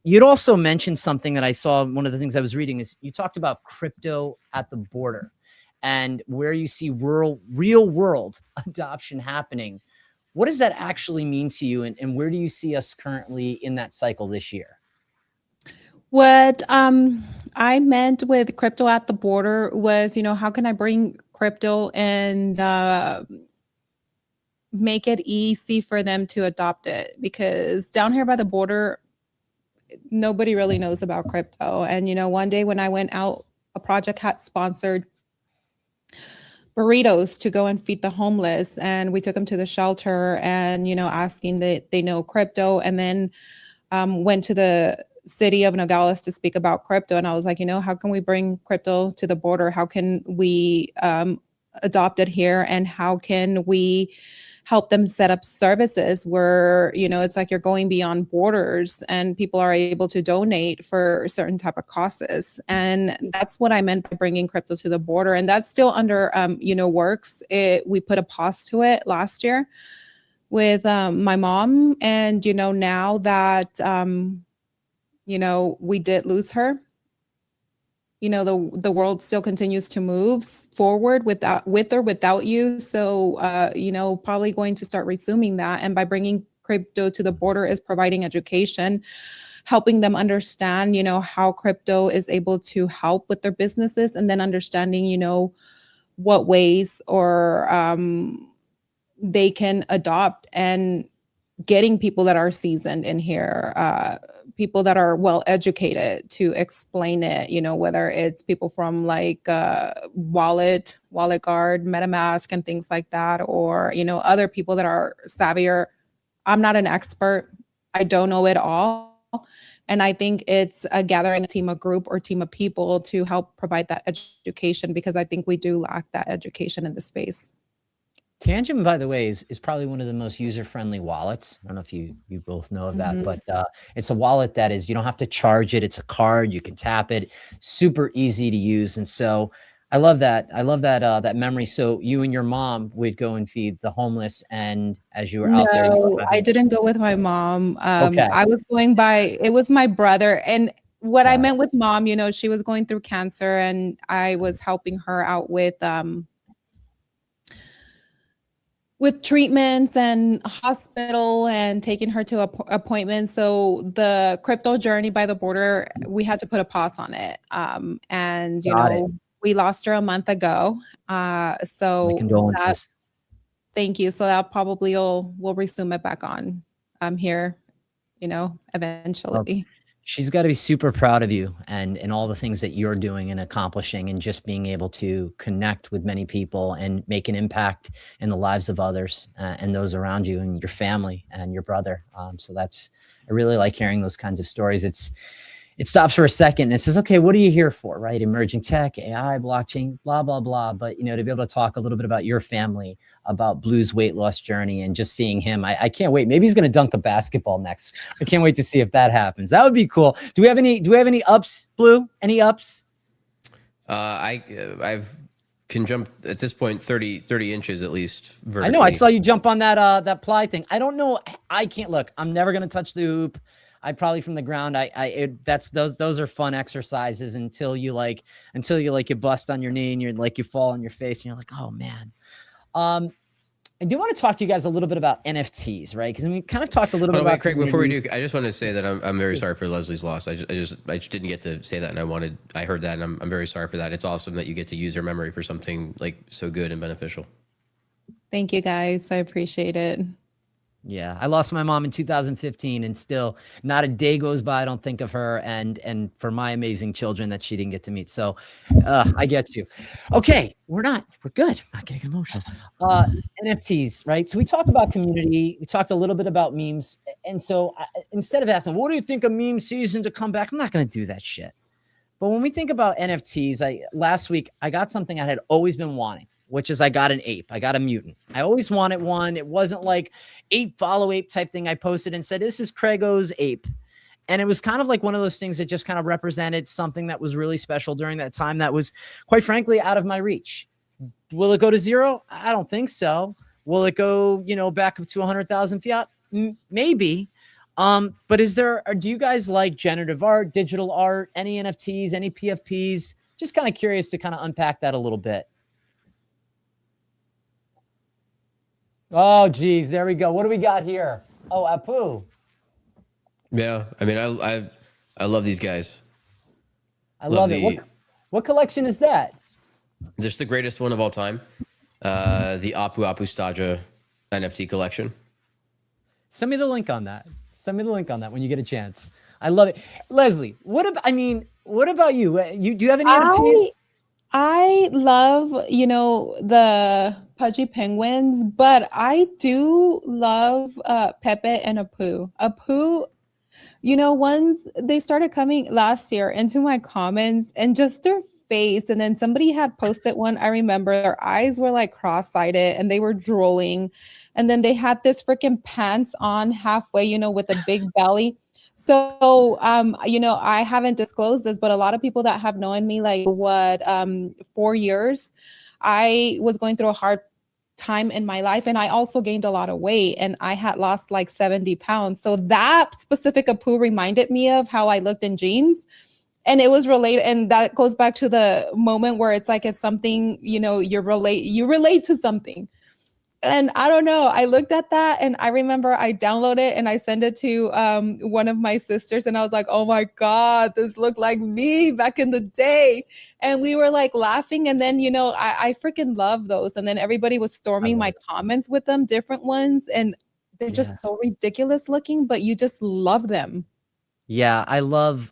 You'd also mentioned something that I saw. One of the things I was reading is you talked about crypto at the border and where you see real world adoption happening. What does that actually mean to you? And where do you see us currently in that cycle this year? What I meant with crypto at the border was, you know, how can I bring crypto and make it easy for them to adopt it? Because down here by the border, nobody really knows about crypto. And, you know, one day when I went out, a project had sponsored burritos to go and feed the homeless. And we took them to the shelter and, you know, asking that they know crypto, and then went to the city of Nogales to speak about crypto. And I was like, you know, how can we bring crypto to the border? How can we adopt it here? And how can we help them set up services where, you know, it's like you're going beyond borders and people are able to donate for certain type of causes. And that's what I meant by bringing crypto to the border. And that's still under, you know, works. We put a pause to it last year with my mom. And, you know, now that, you know, we did lose her, you know, the world still continues to move forward with or without you. So, you know, probably going to start resuming that. And by bringing crypto to the border is providing education, helping them understand, you know, how crypto is able to help with their businesses, and then understanding, you know, what ways or they can adopt, and getting people that are seasoned in here, people that are well educated to explain it, you know, whether it's people from like Wallet Guard, MetaMask and things like that, or, you know, other people that are savvier. I'm not an expert. I don't know it all. And I think it's gathering a team, a group or team of people to help provide that education, because I think we do lack that education in the space. Tangent, by the way, is probably one of the most user-friendly wallets. I don't know if you both know of that, but it's a wallet that is, you don't have to charge it. It's a card. You can tap it. Super easy to use. And so I love that. I love that memory. So you and your mom would go and feed the homeless, and as you were out there. No, I didn't go with my mom. Okay. I was going by, it was my brother. And what I meant with mom, you know, she was going through cancer and I was helping her out with treatments and hospital and taking her to appointments. So the crypto journey by the border, we had to put a pause on it. And, you know, we lost her a month ago. So my condolences. Thank you. So that probably we'll resume it back on here, you know, eventually. Well, she's got to be super proud of you and all the things that you're doing and accomplishing, and just being able to connect with many people and make an impact in the lives of others and those around you and your family and your brother. So I really like hearing those kinds of stories. It stops for a second and it says, okay, what are you here for, right? Emerging tech, AI, blockchain, blah, blah, blah. But, you know, to be able to talk a little bit about your family, about Blue's weight loss journey, and just seeing him, I can't wait. Maybe he's going to dunk a basketball next. I can't wait to see if that happens. That would be cool. Do we have any ups, Blue? Any ups? I've can jump at this point 30 inches at least vertically. I know. I saw you jump on that ply thing. I don't know. I can't look. I'm never gonna touch the hoop. I probably from the ground. Those are fun exercises until you you bust on your knee and you fall on your face and you're like, oh man. I do want to talk to you guys a little bit about NFTs, right? Because we kind of talked a little bit about Craig. Before we do, I just want to say that I'm very sorry for Leslie's loss. I just didn't get to say that, and I heard that, and I'm very sorry for that. It's awesome that you get to use her memory for something like so good and beneficial. Thank you, guys. I appreciate it. Yeah, I lost my mom in 2015, and still not a day goes by I don't think of her and for my amazing children that she didn't get to meet. So I get you. Okay, we're good. Not getting emotional. NFTs, right? So we talked about community. We talked a little bit about memes. And so instead of asking, what do you think of meme season to come back? I'm not going to do that shit. But when we think about NFTs, last week I got something I had always been wanting, which is I got an ape. I got a mutant. I always wanted one. It wasn't like ape follow ape type thing. I posted and said, this is Craigo's ape. And it was kind of like one of those things that just kind of represented something that was really special during that time that was, quite frankly, out of my reach. Will it go to zero? I don't think so. Will it go, back up to 100,000 fiat? Maybe. But do you guys like generative art, digital art, any NFTs, any PFPs? Just kind of curious to kind of unpack that a little bit. Oh, geez. There we go. What do we got here? Oh, Apu. Yeah. I mean, I love these guys. I love it. What collection is that? Just the greatest one of all time. The Apu Staja NFT collection. Send me the link on that. When you get a chance. I love it. Leslie, what about you? Do you have any NFTs? I love, the pudgy penguins, but I do love Pepe and Apu. Apu, once they started coming last year into my comments and just their face, and then somebody had posted one, I remember their eyes were like cross-eyed and they were drooling, and then they had this freaking pants on halfway, with a big belly. So, I haven't disclosed this, but a lot of people that have known me, 4 years, I was going through a hard time in my life. And I also gained a lot of weight, and I had lost like 70 pounds. So that specific Apu reminded me of how I looked in jeans. And it was related. And that goes back to the moment where it's like, if something, you relate to something. And I don't know, I looked at that and I remember I downloaded it and I sent it to one of my sisters, and I was like, oh my God, this looked like me back in the day. And we were like laughing. And then, I freaking love those. And then everybody was storming my comments with them, different ones. And they're just so ridiculous looking, but you just love them. Yeah, I love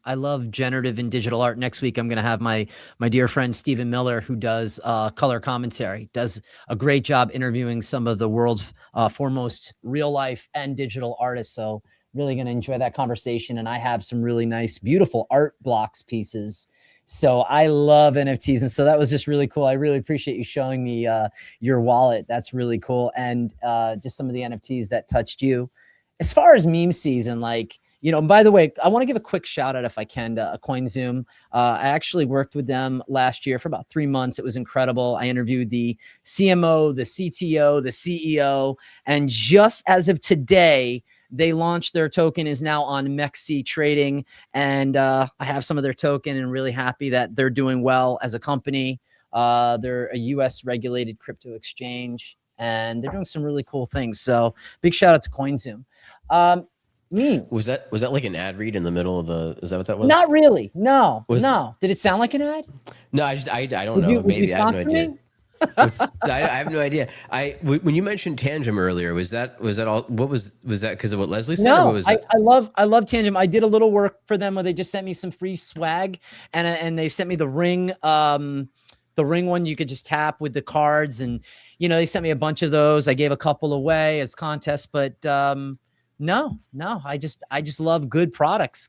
generative and digital art. Next week, I'm going to have my dear friend Stephen Miller, who does color commentary, does a great job interviewing some of the world's foremost real life and digital artists. So really going to enjoy that conversation. And I have some really nice, beautiful art blocks pieces. So I love NFTs. And so that was just really cool. I really appreciate you showing me your wallet. That's really cool. And just some of the NFTs that touched you. As far as meme season, by the way, I want to give a quick shout out, if I can, to CoinZoom. I actually worked with them last year for about 3 months. It was incredible. I interviewed the CMO, the CTO, the CEO, and just as of today, they launched their token, is now on MEXC trading. And I have some of their token and really happy that they're doing well as a company. They're a US regulated crypto exchange, and they're doing some really cool things. So big shout out to CoinZoom. Memes. Was that like an ad read in the middle of the? Is that what that was? Not really. No. Did it sound like an ad? No, I don't know. Maybe I have no idea. I have no idea. When you mentioned Tangem earlier, was that all? What was that? Because of what Leslie said? No, or what was that? I love Tangem. I did a little work for them where they just sent me some free swag, and they sent me the ring one you could just tap with the cards, and they sent me a bunch of those. I gave a couple away as contests, but no, I just love good products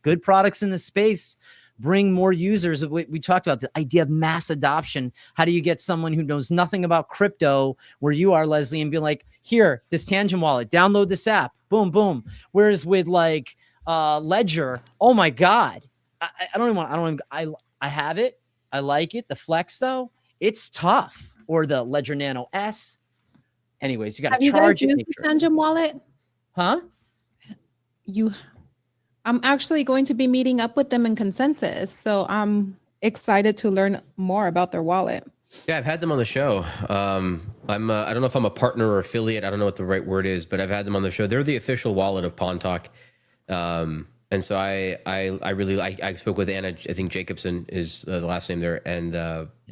in the space. Bring more users. We talked about the idea of mass adoption. How do you get someone who knows nothing about crypto where you are, Leslie, and be like, here, this Tangem wallet, download this app, boom, boom. Whereas with Ledger, oh my God, I have it. I like it. The Flex though, it's tough. Or the Ledger Nano S. Anyways, you got to charge it. Have you guys used the Tangent wallet? Huh? I'm actually going to be meeting up with them in Consensus, so I'm excited to learn more about their wallet. Yeah, I've had them on the show. I don't know if I'm a partner or affiliate. I don't know what the right word is, but I've had them on the show. They're the official wallet of PondTalk. And so I spoke with Anna. I think Jacobson is the last name there, and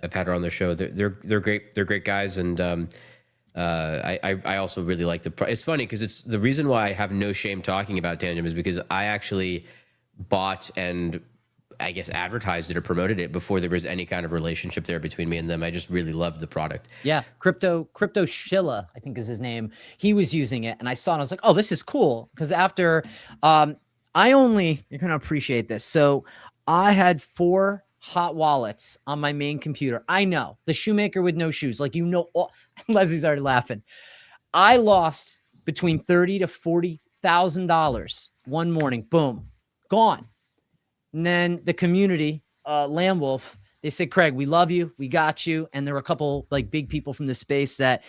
I've had her on the show. They're great. They're great guys, and I also really like it's funny because it's the reason why I have no shame talking about Tangent is because I actually bought and I guess advertised it or promoted it before there was any kind of relationship there between me and them. I just really loved the product. Yeah, Crypto Shilla, I think is his name. He was using it, and I saw it. And I was like, "Oh, this is cool." Because after, you're gonna appreciate this. So I had 4 hot wallets on my main computer. I know the shoemaker with no shoes. Like Leslie's already laughing. I lost between $30,000 to $40,000 one morning. Boom, gone. And then the community, Lamb Wolf, they said, "Craig, we love you. We got you." And there were a couple like big people from the space that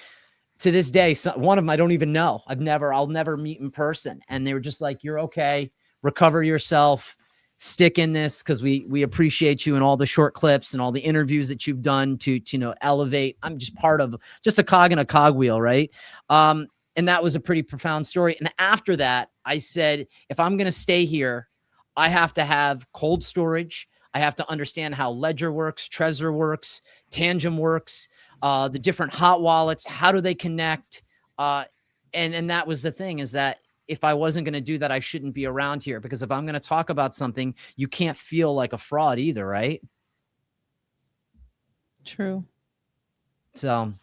to this day, one of them I don't even know. I'll never meet in person. And they were just like, "You're okay. Recover yourself. Stick in this because we appreciate you and all the short clips and all the interviews that you've done to elevate." I'm just part of just a cog in a cogwheel, right? And that was a pretty profound story. And after that, I said, if I'm going to stay here, I have to have cold storage. I have to understand how Ledger works, Trezor works, Tangent works, the different hot wallets. How do they connect? And that was the thing, is that if I wasn't going to do that, I shouldn't be around here, because if I'm going to talk about something, you can't feel like a fraud either, right? True. So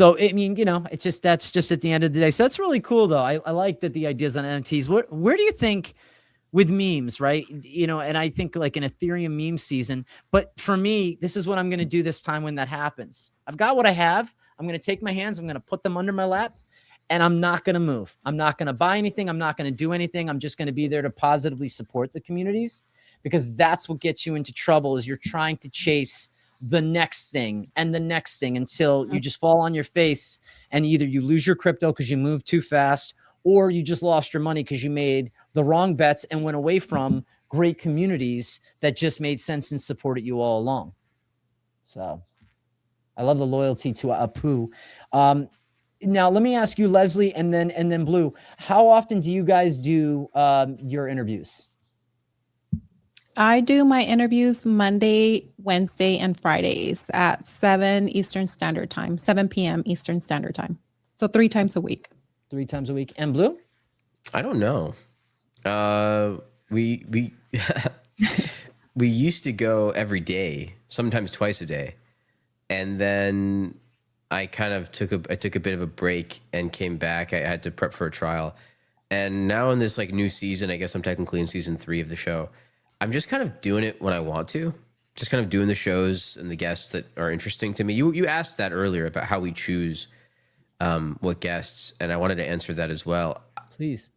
I mean, it's just, that's just at the end of the day. So that's really cool though. I like that the ideas on NFTs. Where do you think with memes, right? And I think like an Ethereum meme season, but for me, this is what I'm going to do this time when that happens. I've got what I have. I'm going to take my hands, I'm going to put them under my lap, and I'm not going to move. I'm not going to buy anything. I'm not going to do anything. I'm just going to be there to positively support the communities, because that's what gets you into trouble, is you're trying to chase the next thing and the next thing until you just fall on your face, and either you lose your crypto because you moved too fast, or you just lost your money because you made the wrong bets and went away from great communities that just made sense and supported you all along. So I love the loyalty to Apu. Now let me ask you, Leslie, and then Blue, how often do you guys do your interviews? I do my interviews Monday, Wednesday, and Fridays at 7 Eastern Standard Time, 7 p.m. Eastern Standard Time. So 3 times a week. 3 times a week. And Blue? I don't know. We we used to go every day, sometimes twice a day, and then I kind of took a bit of a break and came back. I had to prep for a trial, and now in this like new season, I guess I'm technically in season 3 of the show. I'm just kind of doing it when I want to, just kind of doing the shows and the guests that are interesting to me. You asked that earlier about how we choose what guests, and I wanted to answer that as well. Please.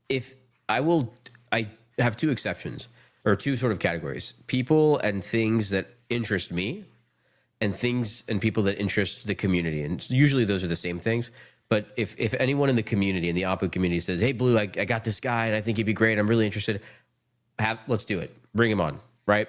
I have 2 exceptions, or 2 sort of categories: people and things that interest me, and things and people that interest the community. And usually those are the same things. But if anyone in the community, in the Oppo community, says, "Hey, Blue, I got this guy and I think he'd be great, I'm really interested," let's do it. Bring him on, right?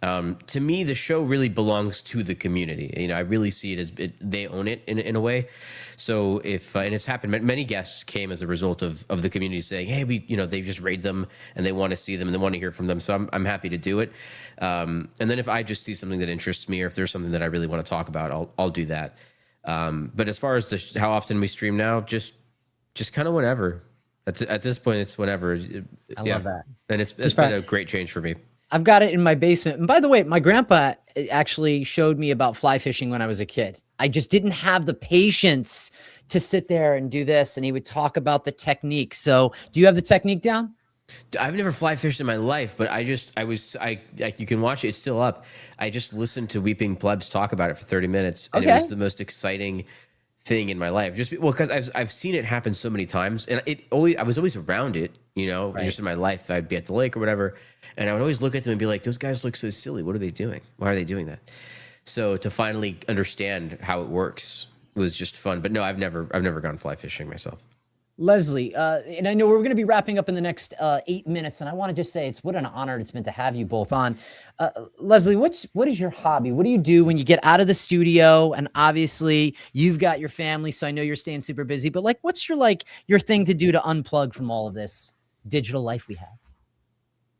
To me, the show really belongs to the community. I really see it as they own it in a way. So and it's happened, many guests came as a result of the community saying, "Hey, they just rate them and they want to see them and they want to hear from them." So I'm happy to do it. And then if I just see something that interests me, or if there's something that I really want to talk about, I'll do that. But as far as how often we stream now, just kind of whenever. At this point, it's whenever. I love that. And it's been a great change for me. I've got it in my basement. And by the way, my grandpa actually showed me about fly fishing when I was a kid. I just didn't have the patience to sit there and do this. And he would talk about the technique. So do you have the technique down? I've never fly fished in my life, but you can watch it. It's still up. I just listened to Weeping Plebs talk about it for 30 minutes. And It was the most exciting thing in my life, because I've seen it happen so many times, and I was always around it, right. Just in my life. I'd be at the lake or whatever, and I would always look at them and be like, "Those guys look so silly. What are they doing? Why are they doing that?" So to finally understand how it works was just fun. But no, I've never gone fly fishing myself. Leslie, and I know we're going to be wrapping up in the next 8 minutes, and I want to just say what an honor it's been to have you both on. Leslie, what is your hobby? What do you do when you get out of the studio? And obviously, you've got your family, so I know you're staying super busy. But like, what's your thing to do to unplug from all of this digital life we have?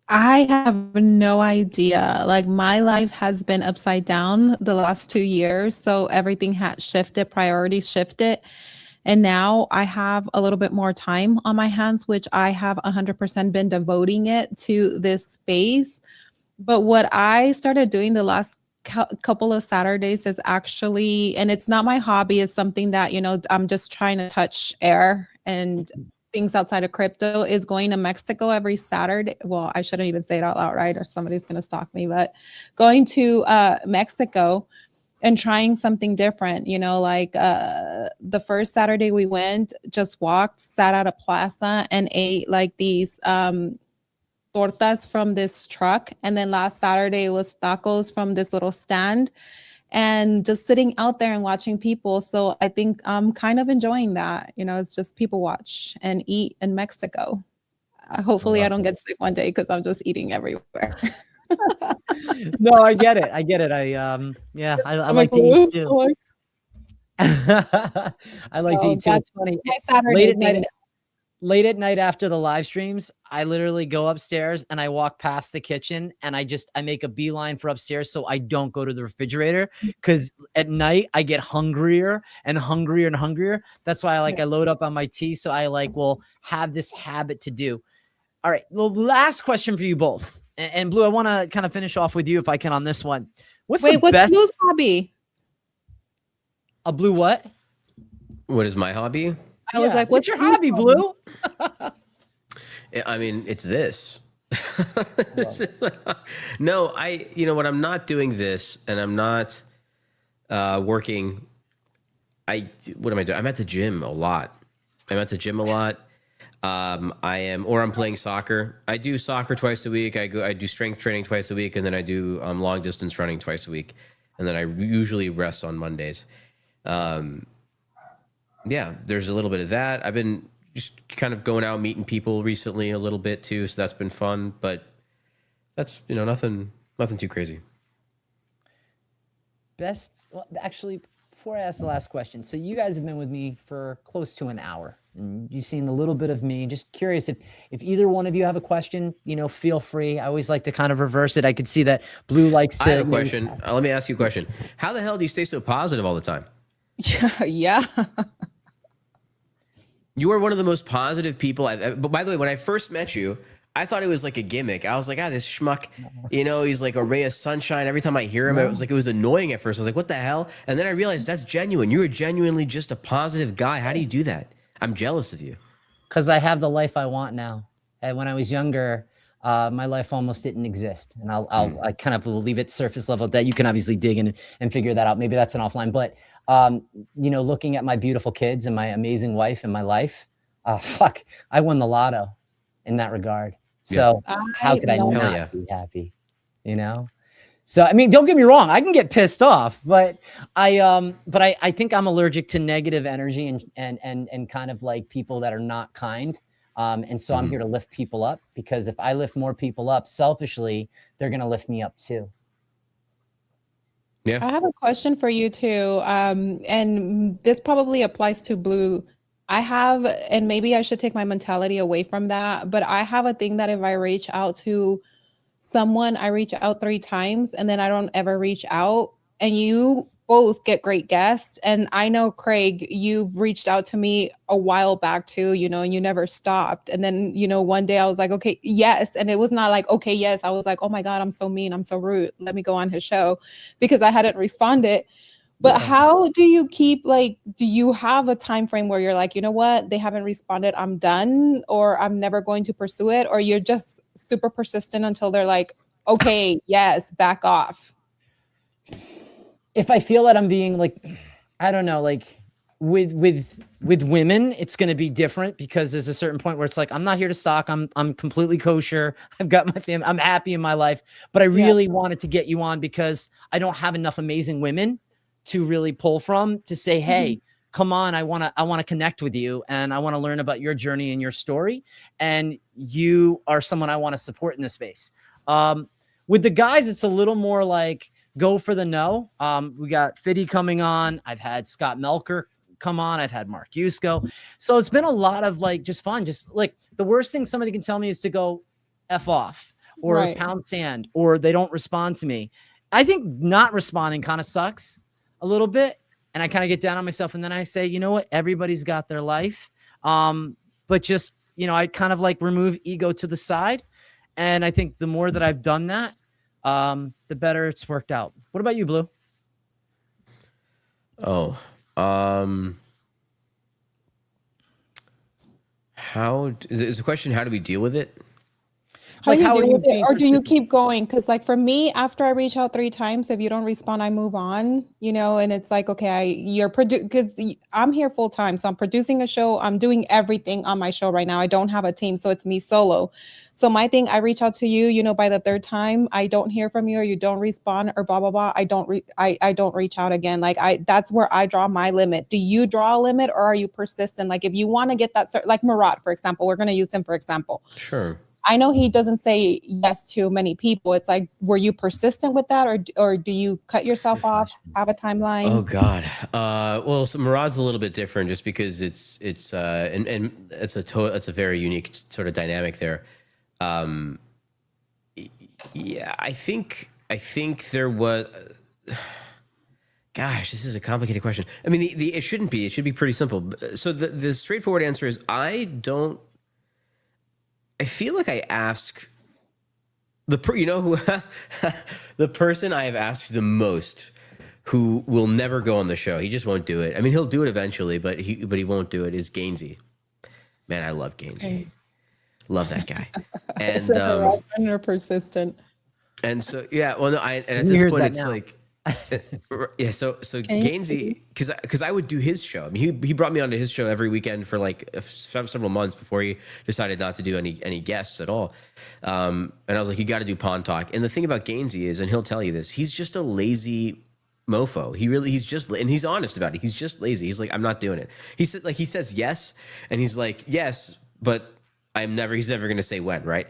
I have no idea. Like my life has been upside down the last 2 years. So everything had shifted, priorities shifted. And now I have a little bit more time on my hands, which I have 100% been devoting it to this space. But what I started doing the last couple of Saturdays is actually, and it's not my hobby, it's something that, I'm just trying to touch air and things outside of crypto, is going to Mexico every Saturday. Well, I shouldn't even say it out loud, right? Or somebody's going to stalk me, but going to Mexico and trying something different, the first Saturday we went, just walked, sat at a plaza and ate like these tortas from this truck. And then last Saturday was tacos from this little stand, and just sitting out there and watching people. So I think I'm kind of enjoying that. It's just people watch and eat in Mexico. Hopefully I don't get sick one day because I'm just eating everywhere. No, I get it. I like to eat too. I like to eat too. It's funny. Late at night after the live streams, I literally go upstairs and I walk past the kitchen and I make a beeline for upstairs so I don't go to the refrigerator, because at night I get hungrier and hungrier and hungrier. That's why I load up on my tea. So I will have this habit to do. All right. The last question for you both. And Blue, I want to kind of finish off with you if I can on this one. What's Blue's hobby? A Blue what? What is my hobby? I was like, what's your hobby, Blue? I mean, it's this. No, when I'm not doing this and I'm not working, what am I doing? I'm at the gym a lot. I'm playing soccer. I do soccer twice a week. I do strength training twice a week, and then I do long distance running twice a week, and then I usually rest on Mondays. There's a little bit of that. I've been just kind of going out meeting people recently a little bit too, so that's been fun. But that's nothing too crazy. Actually, before I ask the last question, so you guys have been with me for close to an hour. And you've seen a little bit of me. Just curious if either one of you have a question, feel free. I always like to kind of reverse it. I could see that Blue likes to. I have a question. Let me ask you a question. How the hell do you stay so positive all the time? Yeah. You are one of the most positive people but by the way, when I first met you, I thought it was like a gimmick. I was like, this schmuck, he's like a ray of sunshine. Every time I hear him, it was annoying at first. I was like, what the hell? And then I realized that's genuine. You are genuinely just a positive guy. How do you do that? I'm jealous of you. Because I have the life I want now. And when I was younger, my life almost didn't exist. And I kind of will leave it surface level that you can obviously dig in and figure that out. Maybe that's an offline. But, looking at my beautiful kids and my amazing wife and my life, I won the lotto in that regard. So how could I not be happy, So, I mean, don't get me wrong. I can get pissed off, but I think I'm allergic to negative energy and kind of like people that are not kind. And so I'm here to lift people up, because if I lift more people up selfishly, they're going to lift me up too. Yeah. I have a question for you too. And this probably applies to Blue. And maybe I should take my mentality away from that, but I have a thing that if I reach out to someone, I reach out 3 times and then I don't ever reach out, and you both get great guests. And I know, Craig, you've reached out to me a while back too, and you never stopped. And then, one day I was like, okay, yes. And it was not like, okay, yes. I was like, oh my God, I'm so mean. I'm so rude. Let me go on his show, because I hadn't responded. But how do you keep, do you have a time frame where you're like, you know what, they haven't responded, I'm done, or I'm never going to pursue it? Or you're just super persistent until they're like, okay, yes, back off? If I feel that I'm being I don't know, with women, it's going to be different because there's a certain point where it's like, I'm not here to stalk. I'm completely kosher. I've got my family. I'm happy in my life, but I really wanted to get you on because I don't have enough amazing women to really pull from to say, hey, come on. I want to connect with you and I want to learn about your journey and your story. And you are someone I want to support in this space. With the guys, it's a little more like go for the no. We got Fiddy coming on. I've had Scott Melker come on. I've had Mark Yusko. So it's been a lot of like just fun. Just like the worst thing somebody can tell me is to go F off or pound sand or they don't respond to me. I think not responding kind of sucks a little bit. And I kind of get down on myself and then I say, you know what? Everybody's got their life. But just, you know, I kind of like remove ego to the side. And I think the more that I've done that, the better it's worked out. What about you, Blue? How is the question? How do we deal with it? How do you deal with it, or do you keep going? Because like for me, after I reach out 3 times, if you don't respond, I move on, you know, and it's like, okay, because I'm here full time. So I'm producing a show. I'm doing everything on my show right now. I don't have a team. So it's me solo. So my thing, I reach out to you, you know, by the 3rd time, I don't hear from you or you don't respond or blah, blah, blah. I don't reach out again. Like that's where I draw my limit. Do you draw a limit or are you persistent? Like if you want to get that, like Murat, for example, we're going to use him for example. Sure. I know he doesn't say yes to many people. It's like, were you persistent with that, or do you cut yourself off? Have a timeline? Oh God. Well, so Murad's a little bit different, just because it's it's a very unique sort of dynamic there. Yeah, I think there was. Gosh, this is a complicated question. I mean, it shouldn't be. It should be pretty simple. So the straightforward answer is I feel like I ask the person I have asked the most, who will never go on the show. He just won't do it. I mean, he'll do it eventually, but he won't do it. Is Gainsey. Man, I love Gainsey. Love that guy. And harassment or persistent. And so yeah, well, no, and at this point it's like. Yeah, so Gainsey, because I would do his show. I mean, he brought me onto his show every weekend for like several months before he decided not to do any guests at all. And I was like, you got to do PondTalk. And the thing about Gainsey is, and he'll tell you this, he's just a lazy mofo. And he's honest about it. He's just lazy. He's like, I'm not doing it. He says yes, and he's like, yes, but he's never going to say when, right?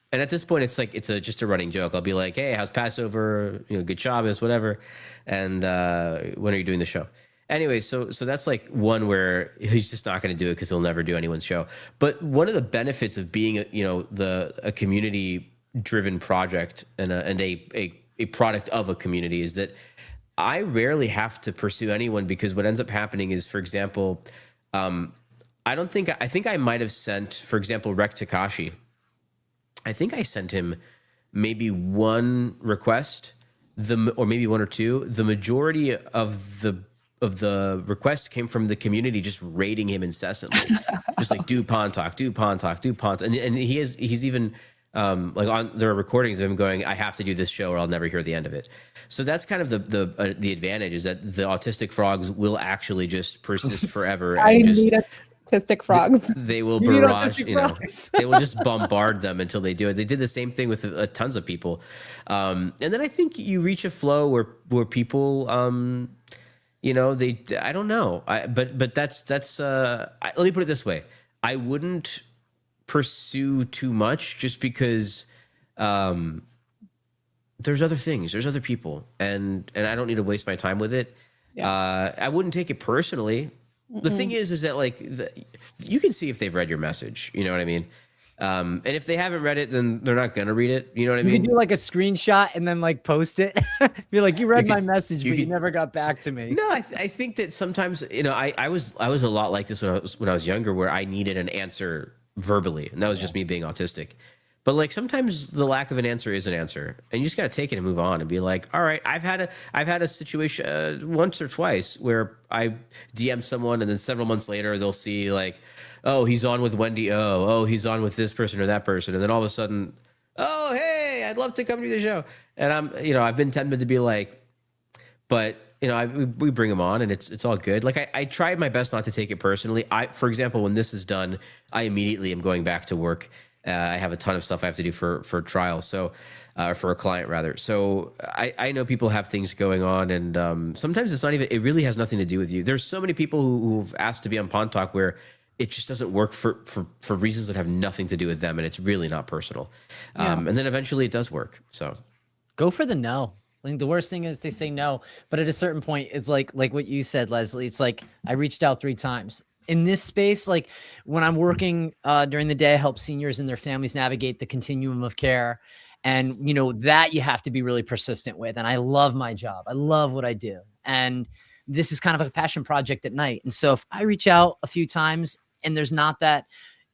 And at this point, it's like just a running joke. I'll be like, "Hey, how's Passover? You know, good Shabbos, whatever." And when are you doing the show? Anyway, so that's like one where he's just not going to do it because he'll never do anyone's show. But one of the benefits of being a community-driven project and a product of a community is that I rarely have to pursue anyone, because what ends up happening is, for example, I think I might have sent, for example, Rek Takashi. I think I sent him maybe one request, or maybe 1 or 2. The majority of the requests came from the community just rating him incessantly, just like do PondTalk, do PondTalk, do PondTalk, and he's even there are recordings of him going, I have to do this show or I'll never hear the end of it. So that's kind of the advantage, is that the autistic frogs will actually just persist forever. I need autistic frogs. They will barrage, they will just bombard them until they do it. They did the same thing with tons of people. And then I think you reach a flow where people, I don't know. But that's let me put it this way. I wouldn't pursue too much, just because there's other things, there's other people, and I don't need to waste my time with it. Yeah. I wouldn't take it personally. The thing is that like you can see if they've read your message, you know what I mean? And if they haven't read it, then they're not gonna read it. You know what I mean? You can do like a screenshot and then like post it. Be like, you read my message, but you never got back to me. No, I think that sometimes, I was a lot like this when I was younger, where I needed an answer verbally, and that was just me being autistic. But like sometimes the lack of an answer is an answer, and you just got to take it and move on and be like, all right, I've had a situation once or twice where I DM someone, and then several months later they'll see like, oh, he's on with Wendy. Oh, he's on with this person or that person, and then all of a sudden, oh, hey, I'd love to come to the show, and I've been tempted to be like, but you know, we bring them on and it's all good. Like I try my best not to take it personally. For example, when this is done, I immediately am going back to work. I have a ton of stuff I have to do for trial. So, for a client rather. So I know people have things going on, and sometimes it's not even, it really has nothing to do with you. There's so many people who've asked to be on PondTalk where it just doesn't work for reasons that have nothing to do with them, and it's really not personal. And then eventually it does work. So go for the no. I think the worst thing is they say no, but at a certain point, it's like what you said, Leslie. It's like I reached out 3 times. In this space, like when I'm working during the day, I help seniors and their families navigate the continuum of care. And, you know, that you have to be really persistent with. And I love my job. I love what I do. And this is kind of a passion project at night. And so if I reach out a few times and there's not that,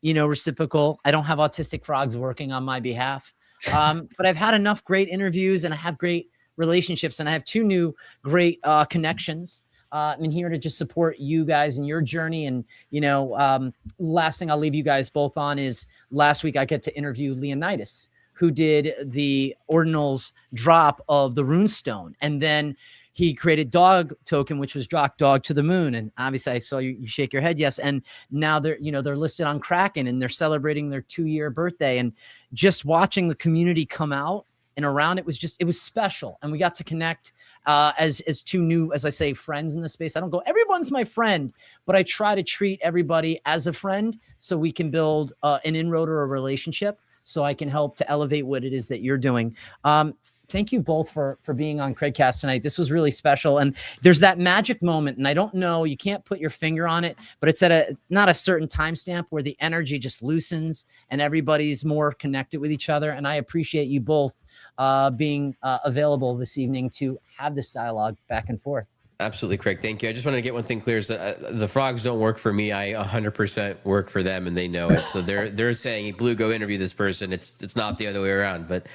you know, reciprocal, I don't have autistic frogs working on my behalf. But I've had enough great interviews and I have great relationships and I have 2 new great connections. I'm here to just support you guys in your journey. And, you know, last thing I'll leave you guys both on is last week I get to interview Leonidas, who did the ordinals drop of the runestone. And then he created dog token, which was drop dog to the moon. And obviously I saw you shake your head. Yes. And now they're listed on Kraken and they're celebrating their 2-year birthday, and just watching the community come out and around it was special. And we got to connect as 2 new, as I say, friends in the space. I don't go, everyone's my friend, but I try to treat everybody as a friend so we can build an inroad or a relationship, so I can help to elevate what it is that you're doing. Thank you both for being on CraigCast tonight. This was really special. And there's that magic moment, and I don't know, you can't put your finger on it, but it's at not a certain timestamp where the energy just loosens and everybody's more connected with each other. And I appreciate you both being available this evening to have this dialogue back and forth. absolutely, Craig. Thank you. I just wanted to get one thing clear: is that the frogs don't work for me. I 100% work for them, and they know it. So they're saying, "Blue, go interview this person." It's not the other way around. But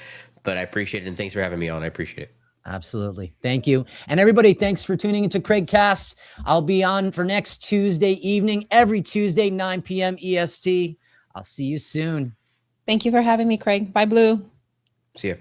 I appreciate it, and thanks for having me on. I appreciate it. Absolutely. Thank you. And everybody, thanks for tuning into CraigCast. I'll be on for next Tuesday evening, every Tuesday, 9 p.m. EST. I'll see you soon. Thank you for having me, Craig. Bye, Blue. See ya.